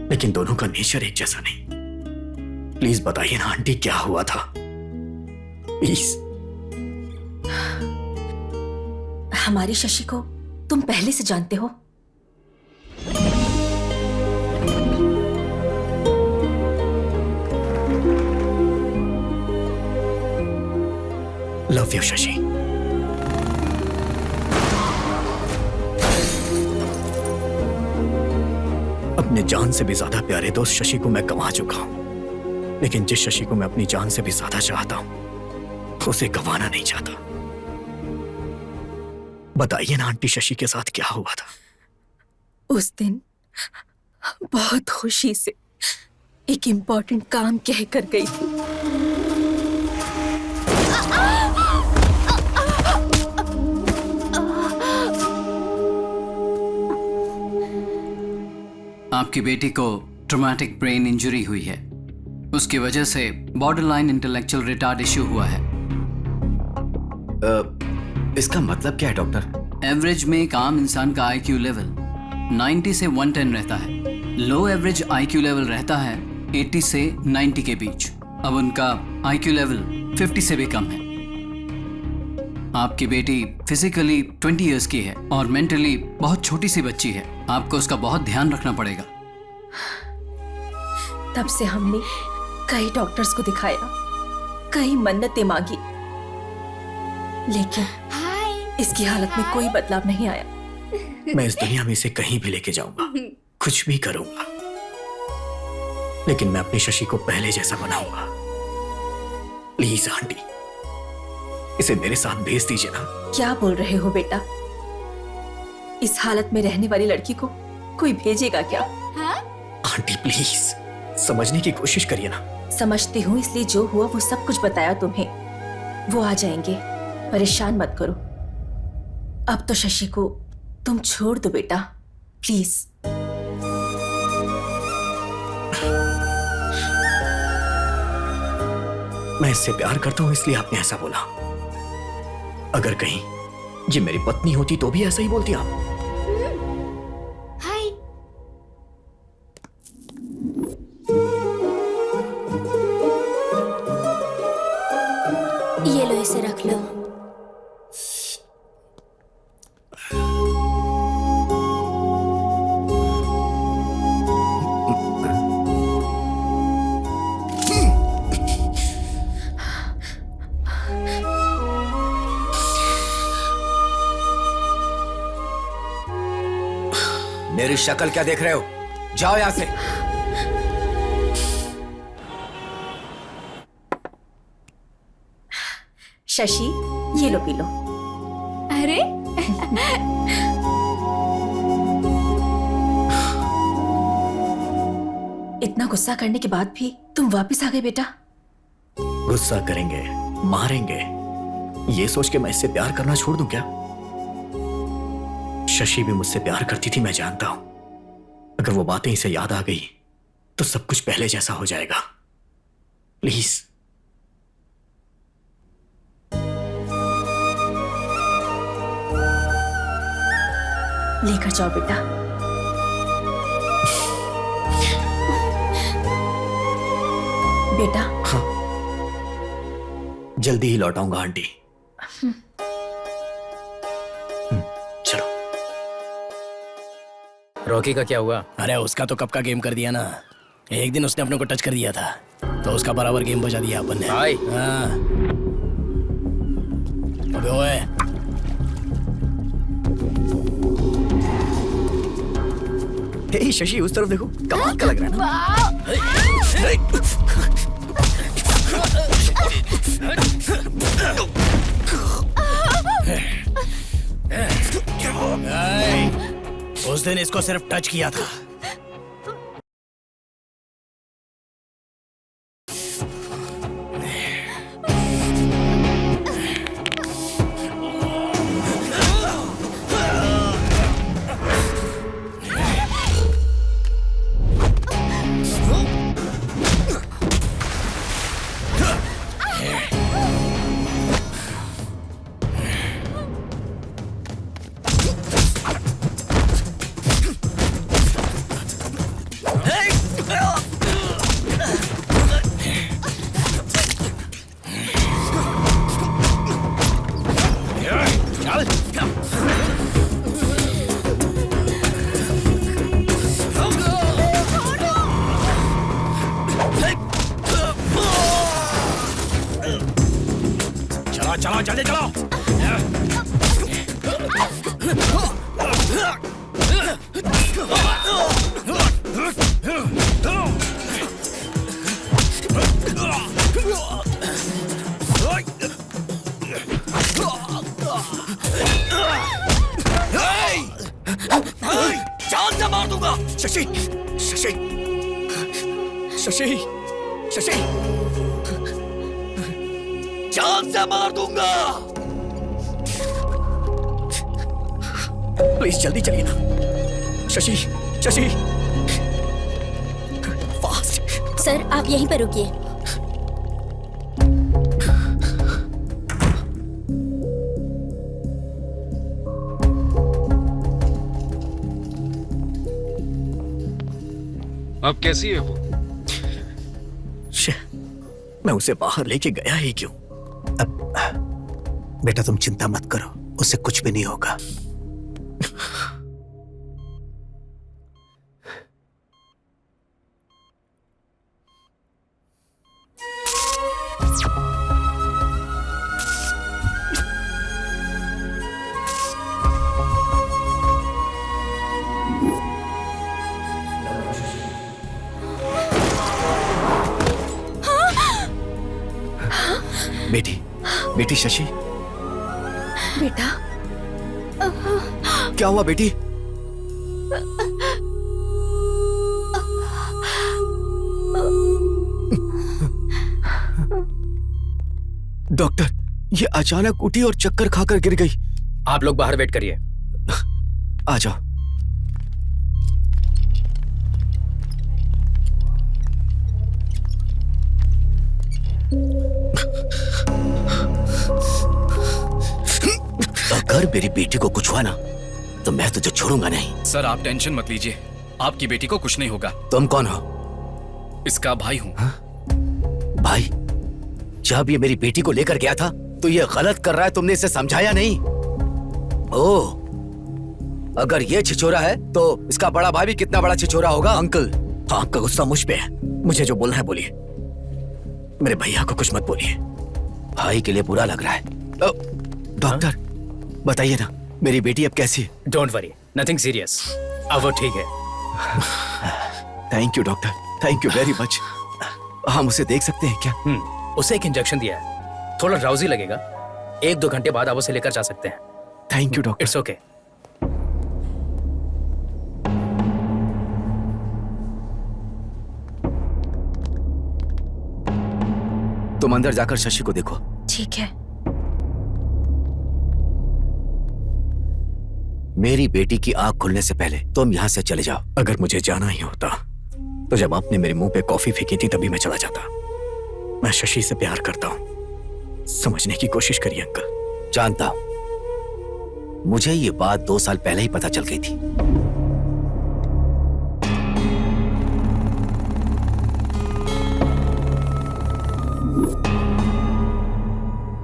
लेकिन दोनों का नेचर एक जैसा नहीं। प्लीज बताइए ना आंटी क्या हुआ था, प्लीज। हमारी शशि को तुम पहले से जानते हो। Love you Shashi. अपने जान से भी ज्यादा प्यारे दोस्त शशि को मैं गंवा चुका हूं, लेकिन जिस शशि को मैं अपनी जान से भी ज्यादा चाहता हूं उसे गंवाना नहीं चाहता। बताइए ना आंटी शशि के साथ क्या हुआ था? उस दिन बहुत खुशी से एक इम्पोर्टेंट काम कह कर गई थी। आपकी बेटी को ट्रॉमेटिक ब्रेन इंजरी हुई है। उसकी वजह से बॉर्डरलाइन इंटेलेक्चुअल रिटार्ड इश्यू हुआ है। इसका मतलब क्या है डॉक्टर? एवरेज में एक आम इंसान का आईक्यू लेवल 90 से 110 रहता है। लो एवरेज आईक्यू लेवल रहता है 80 से 90 के बीच। अब उनका आईक्यू लेवल 50 से भी कम है। आपकी बेटी फिजिकली 20 इयर्स की है और मेंटली बहुत छोटी सी बच्ची है। आपको उसका बहुत ध्यान रखना पड़ेगा। तब से हमने कई डॉक्टर्स को दिखाया, कई मन्नतें मांगी, लेकिन इसकी हालत में कोई बदलाव नहीं आया। मैं इस दुनिया में इसे कहीं भी लेके जाऊंगा, कुछ भी करूंगा, लेकिन मैं अपनी शशि को पहले जैसा बनाऊंगा। प्लीज आंटी, इसे मेरे साथ भेज दीजिए ना। क्या बोल रहे हो बेटा? इस हालत में रहने वाली लड़की को कोई भेजेगा क्या? आंटी प्लीज समझने की कोशिश करिए ना। समझती हूँ, इसलिए जो हुआ वो सब कुछ बताया तुम्हें। वो आ जाएंगे, परेशान मत करो। अब तो शशि को तुम छोड़ दो बेटा, प्लीज। मैं इससे प्यार करता हूं इसलिए आपने ऐसा बोला। अगर कहीं ये मेरी पत्नी होती तो भी ऐसा ही बोलती आप। हाय। ये लो, इसे रख लो। मेरी शक्ल क्या देख रहे हो? जाओ यहां से। शशि, ये लो, पी लो। अरे इतना गुस्सा करने के बाद भी तुम वापस आ गए बेटा। गुस्सा करेंगे, मारेंगे, ये सोच के मैं इससे प्यार करना छोड़ दूं क्या? शशि भी मुझसे प्यार करती थी, मैं जानता हूं। अगर वो बातें इसे याद आ गई तो सब कुछ पहले जैसा हो जाएगा। प्लीज। लेकर जाओ बेटा। बेटा। हाँ, जल्दी ही लौटाऊंगा आंटी। चलो। रॉकी का क्या हुआ? अरे उसका तो कब का गेम कर दिया ना। एक दिन उसने अपने को टच कर दिया था तो उसका बराबर गेम बजा दिया अपन ने। हाँ। अबे ओए। हे शशि, उस तरफ देखो, कमाल का लग रहा है ना। उस दिन इसको सिर्फ टच किया था। चलाओ जल्दी चलाओ। जान से मार दूंगा। शशि शशि शशि शशि जान से मार दूंगा। प्लीज जल्दी चलिए ना। शशि शशि फास्ट। सर आप यहीं पर रुकिए। अब कैसी है वो? मैं उसे बाहर लेके गया ही क्यों? अब बेटा तुम चिंता मत करो, उसे कुछ भी नहीं होगा। बेटी बेटी शशि बेटा क्या हुआ बेटी? डॉक्टर ये अचानक उठी और चक्कर खाकर गिर गई। आप लोग बाहर वेट करिए। आ जाओ। अगर मेरी बेटी को कुछ हुआ ना तो मैं तुझे छोड़ूंगा नहीं। सर आप टेंशन मत लीजिए, आपकी बेटी को कुछ नहीं होगा। तुम कौन हो? इसका भाई हूं। भाई? जब ये मेरी बेटी को लेकर गया था तो ये गलत कर रहा है, तुमने इसे समझाया नहीं? ओह, अगर ये छिछोरा है तो इसका बड़ा भाई भी कितना बड़ा छिछोरा होगा। अंकल आपका गुस्सा मुझ पे है, मुझे जो बोलना है बोलिए। मेरे भैया को कुछ मत बोलिए, भाई के लिए बुरा लग रहा है। डॉक्टर बताइए ना, मेरी बेटी अब कैसी है? डोंट वरी, नथिंग सीरियस, अब वो ठीक है। Thank you doctor, thank you very much. हम उसे देख सकते हैं क्या? उसे एक इंजेक्शन दिया है, थोड़ा ड्राउजी लगेगा, 1-2 घंटे बाद आप उसे लेकर जा सकते हैं। Thank you doctor. It's okay. तुम अंदर जाकर शशि को देखो। ठीक है। मेरी बेटी की आंख खुलने से पहले तुम यहाँ से चले जाओ। अगर मुझे जाना ही होता तो जब आपने मेरे मुंह पे कॉफी फेंकी थी तभी मैं चला जाता। मैं शशि से प्यार करता हूं, समझने की कोशिश करिए अंकल। जानता हूं, मुझे ये बात 2 साल पहले ही पता चल गई थी।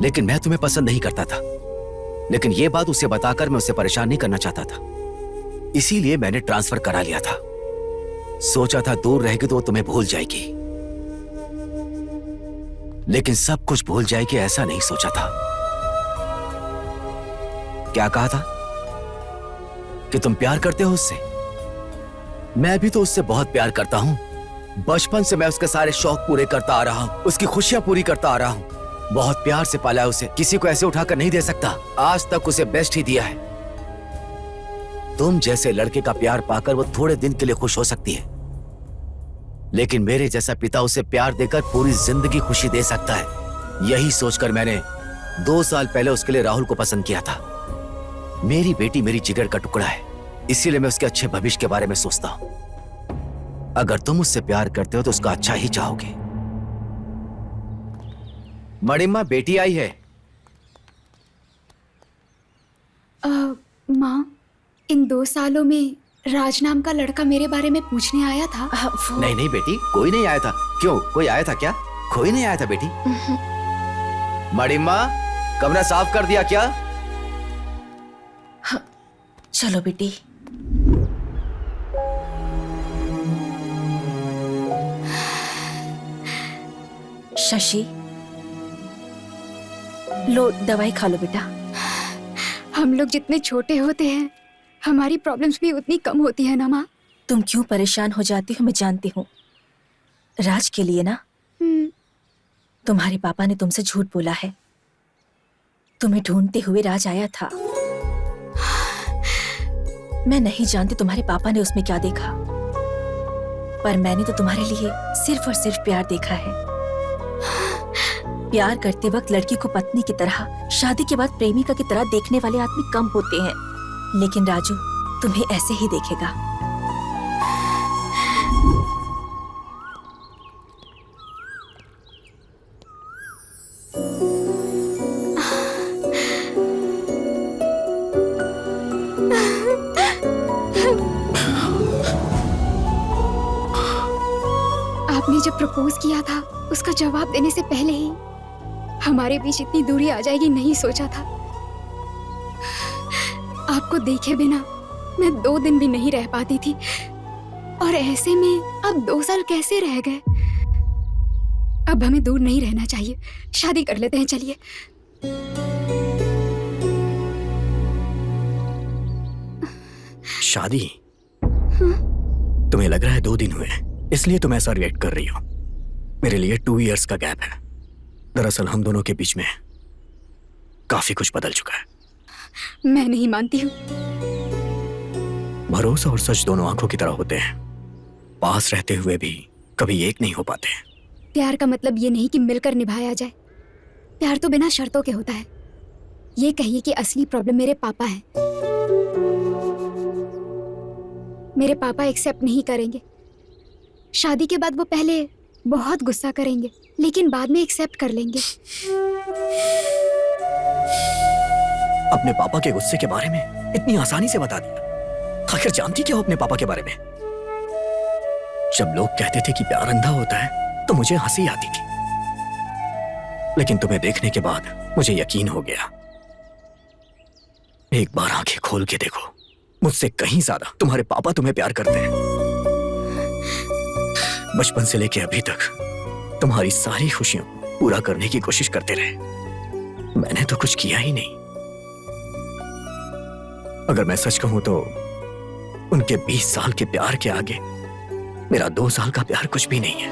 लेकिन मैं तुम्हें पसंद नहीं करता था, लेकिन ये बात उसे बताकर मैं उसे परेशान नहीं करना चाहता था, इसीलिए मैंने ट्रांसफर करा लिया था। सोचा था दूर रहेगी तो वो तुम्हें भूल जाएगी, लेकिन सब कुछ भूल जाएगी ऐसा नहीं सोचा था। क्या कहा था कि तुम प्यार करते हो उससे? मैं भी तो उससे बहुत प्यार करता हूं। बचपन से मैं उसके सारे शौक पूरे करता आ रहा हूं, उसकी खुशियां पूरी करता आ रहा हूं। बहुत प्यार से पाला है उसे, किसी को ऐसे उठाकर नहीं दे सकता। आज तक उसे बेस्ट ही दिया है। तुम जैसे लड़के का प्यार पाकर वो थोड़े दिन के लिए खुश हो सकती है, लेकिन मेरे जैसा पिता उसे प्यार देकर पूरी जिंदगी खुशी दे सकता है। यही सोचकर मैंने 2 साल पहले उसके लिए राहुल को पसंद किया था। मेरी बेटी मेरी जिगर का टुकड़ा है, इसीलिए मैं उसके अच्छे भविष्य के बारे में सोचता हूं। अगर तुम उससे प्यार करते हो तो उसका अच्छा ही चाहोगे। मणिमा बेटी आई है। माँ, इन 2 सालों में राज नाम का लड़का मेरे बारे में पूछने आया था। नहीं नहीं बेटी, कोई नहीं आया था। क्यों, कोई आया था क्या? कोई नहीं आया था बेटी। मणिमा, कमरा साफ कर दिया क्या? हाँ, चलो बेटी। शशि, लो दवाई खा लो बेटा। हम लोग जितने छोटे होते हैं हमारी प्रॉब्लम्स भी उतनी कम होती है ना माँ। तुम क्यों परेशान हो जाती हो मैं जानती हूँ। राज के लिए ना, तुम्हारे पापा ने तुमसे झूठ बोला है। तुम्हें ढूंढते हुए राज आया था। मैं नहीं जानती तुम्हारे पापा ने उसमें क्या देखा, पर मैंने तो तुम्हारे लिए सिर्फ और सिर्फ प्यार देखा है। प्यार करते वक्त लड़की को पत्नी की तरह, शादी के बाद प्रेमिका की तरह देखने वाले आदमी कम होते हैं, लेकिन राजू तुम्हें ऐसे ही देखेगा। आपने जब प्रपोज किया था उसका जवाब देने से पहले ही हमारे बीच इतनी दूरी आ जाएगी नहीं सोचा था। आपको देखे बिना मैं 2 दिन भी नहीं रह पाती थी, और ऐसे में अब 2 साल कैसे रह गए। अब हमें दूर नहीं रहना चाहिए, शादी कर लेते हैं चलिए। शादी? तुम्हें लग रहा है 2 दिन हुए इसलिए तुम ऐसा रिएक्ट कर रही हो। मेरे लिए 2 इयर्स का गैप है। दरअसल हम दोनों के बीच में काफी कुछ बदल चुका है। मैं नहीं मानती हूँ। भरोसा और सच दोनों आंखों की तरह होते हैं, पास रहते हुए भी कभी एक नहीं हो पाते। प्यार का मतलब ये नहीं कि मिलकर निभाया जाए। प्यार तो बिना शर्तों के होता है। ये कहिए कि असली प्रॉब्लम मेरे पापा है। मेरे पापा एक्सेप्ट नहीं करेंगे। शादी के बाद वो पहले बहुत गुस्सा करेंगे, लेकिन बाद में एक्सेप्ट कर लेंगे। अपने पापा के गुस्से के बारे में इतनी आसानी से बता दिया। आखिर जानती क्या हो अपने पापा के बारे में? जब लोग कहते थे कि प्यार अंधा होता है तो मुझे हंसी आती थी, लेकिन तुम्हें देखने के बाद मुझे यकीन हो गया। एक बार आंखें खोल के देखो, मुझसे कहीं ज्यादा तुम्हारे पापा तुम्हें प्यार करते हैं। बचपन से लेके अभी तक तुम्हारी सारी खुशियों पूरा करने की कोशिश करते रहे। मैंने तो कुछ किया ही नहीं। अगर मैं सच कहूं तो उनके 20 साल के प्यार के आगे मेरा 2 साल का प्यार कुछ भी नहीं है।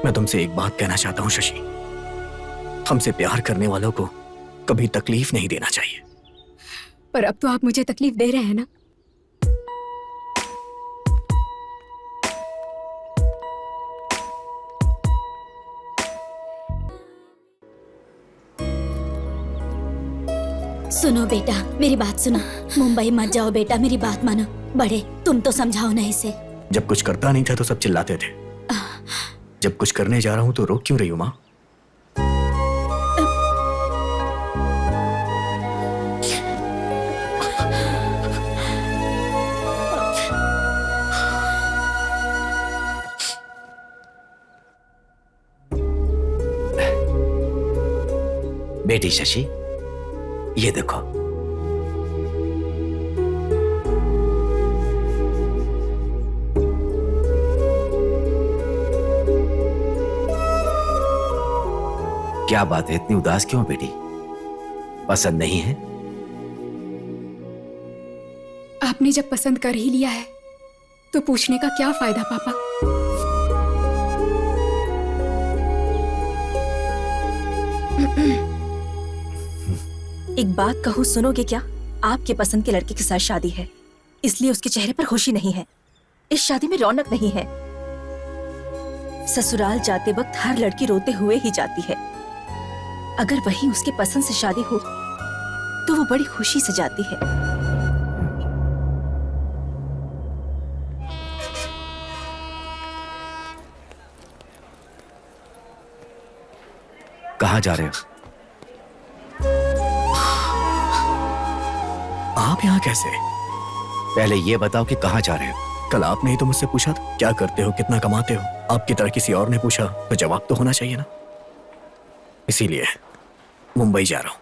मैं तुमसे एक बात कहना चाहता हूं शशि, हमसे प्यार करने वालों को कभी तकलीफ नहीं देना चाहिए। पर अब तो आप मुझे तकलीफ दे रहे हैं ना। सुनो बेटा, मेरी बात सुनो। मुंबई मत जाओ बेटा, मेरी बात मानो। बड़े, तुम तो समझाओ ना इसे। जब कुछ करता नहीं था तो सब चिल्लाते थे, जब कुछ करने जा रहा हूं तो रोक क्यों रही हो माँ? बेटी शशि, ये देखो। क्या बात है, इतनी उदास क्यों बेटी? पसंद नहीं है? आपने जब पसंद कर ही लिया है तो पूछने का क्या फायदा पापा। एक बात कहूँ, सुनोगे क्या? आपके पसंद के लड़के के साथ शादी है, इसलिए उसके चेहरे पर खुशी नहीं है। इस शादी में रौनक नहीं है। ससुराल जाते वक्त हर लड़की रोते हुए ही जाती है। अगर वही उसके पसंद से शादी हो तो वो बड़ी खुशी से जाती है। कहाँ जा रहे हो? आप यहाँ कैसे? पहले ये बताओ कि कहाँ जा रहे हो? कल आपने ही तो मुझसे पूछा था क्या करते हो, कितना कमाते हो। आपकी तरह किसी और ने पूछा तो जवाब तो होना चाहिए ना। इसीलिए मुंबई जा रहा हूं।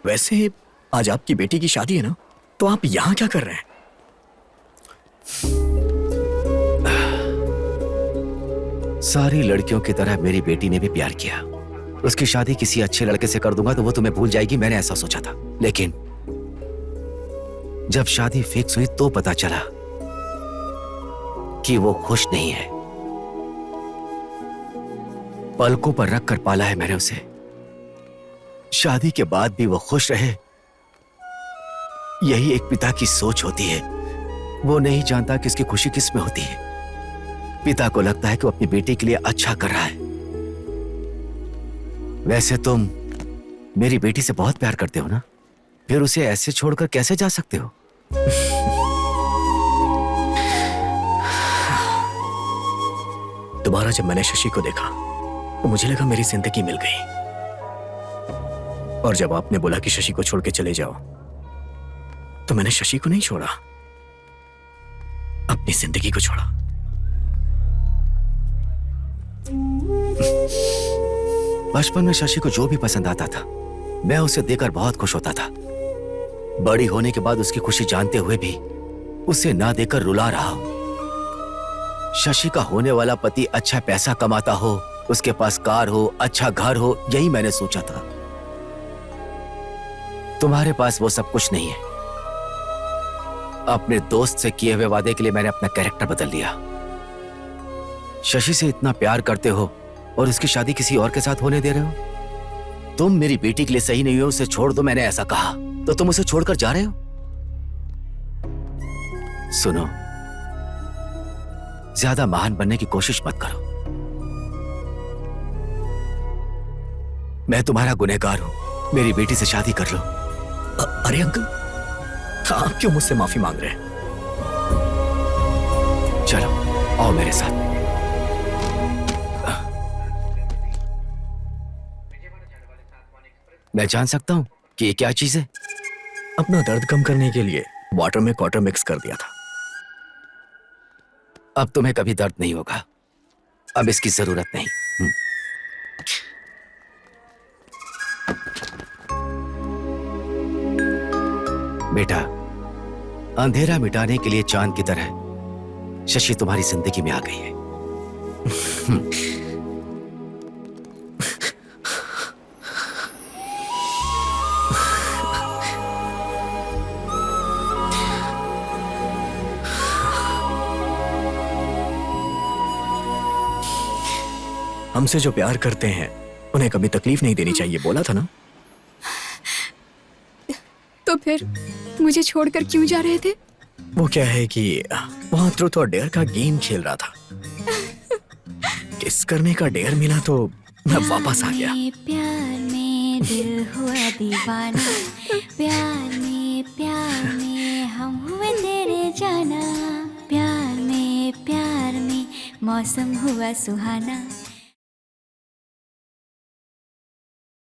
वैसे आज आपकी बेटी की शादी है ना, तो आप यहां क्या कर रहे हैं? सारी लड़कियों की तरह मेरी बेटी ने भी प्यार किया। उसकी शादी किसी अच्छे लड़के से कर दूंगा तो वो तुम्हें भूल जाएगी, मैंने ऐसा सोचा था। लेकिन जब शादी फिक्स हुई तो पता चला कि वो खुश नहीं है। पलकों पर रख कर पाला है मैंने उसे। शादी के बाद भी वो खुश रहे, यही एक पिता की सोच होती है। वो नहीं जानता कि उसकी खुशी किस में होती है। पिता को लगता है कि वो अपनी बेटी के लिए अच्छा कर रहा है। वैसे तुम मेरी बेटी से बहुत प्यार करते हो ना, फिर उसे ऐसे छोड़कर कैसे जा सकते हो? दोबारा जब मैंने शशि को देखा तो मुझे लगा मेरी जिंदगी मिल गई। और जब आपने बोला कि शशि को छोड़ के चले जाओ तो मैंने शशि को नहीं छोड़ा, अपनी जिंदगी को छोड़ा। बचपन में शशि को जो भी पसंद आता था मैं उसे देकर बहुत खुश होता था। बड़ी होने के बाद उसकी खुशी जानते हुए भी उसे ना देकर रुला रहा हूं। शशि का होने वाला पति अच्छा पैसा कमाता हो, उसके पास कार हो, अच्छा घर हो, यही मैंने सोचा था। तुम्हारे पास वो सब कुछ नहीं है। अपने दोस्त से किए हुए वादे के लिए मैंने अपना कैरेक्टर बदल लिया। शशि से इतना प्यार करते हो और उसकी शादी किसी और के साथ होने दे रहे हो। तुम मेरी बेटी के लिए सही नहीं हो, उसे छोड़ दो, मैंने ऐसा कहा तो तुम उसे छोड़कर जा रहे हो। सुनो, ज्यादा महान बनने की कोशिश मत करो। मैं तुम्हारा गुनहगार हूं, मेरी बेटी से शादी कर लो। अरे अंकल, आप क्यों मुझसे माफी मांग रहे हैं? चलो आओ मेरे साथ। मैं जान सकता हूं कि ये क्या चीज है? अपना दर्द कम करने के लिए वाटर में क्वार्टर मिक्स कर दिया था। अब तुम्हें कभी दर्द नहीं होगा, अब इसकी जरूरत नहीं। बेटा, अंधेरा मिटाने के लिए चांद की तरह शशि तुम्हारी जिंदगी में आ गई है। हमसे जो प्यार करते हैं उन्हें कभी तकलीफ नहीं देनी चाहिए, बोला था ना? तो फिर मुझे छोड़कर क्यों जा रहे थे? वो क्या है कि वहां ट्रूथ और डेयर का गेम खेल रहा था। किस करने का डेयर मिला तो मैं वापस आ गया। प्यार में दिल हुआ दीवाना, प्यार में हम हुए तेरे जाना, प्यार में मौसम हुआ सुहाना।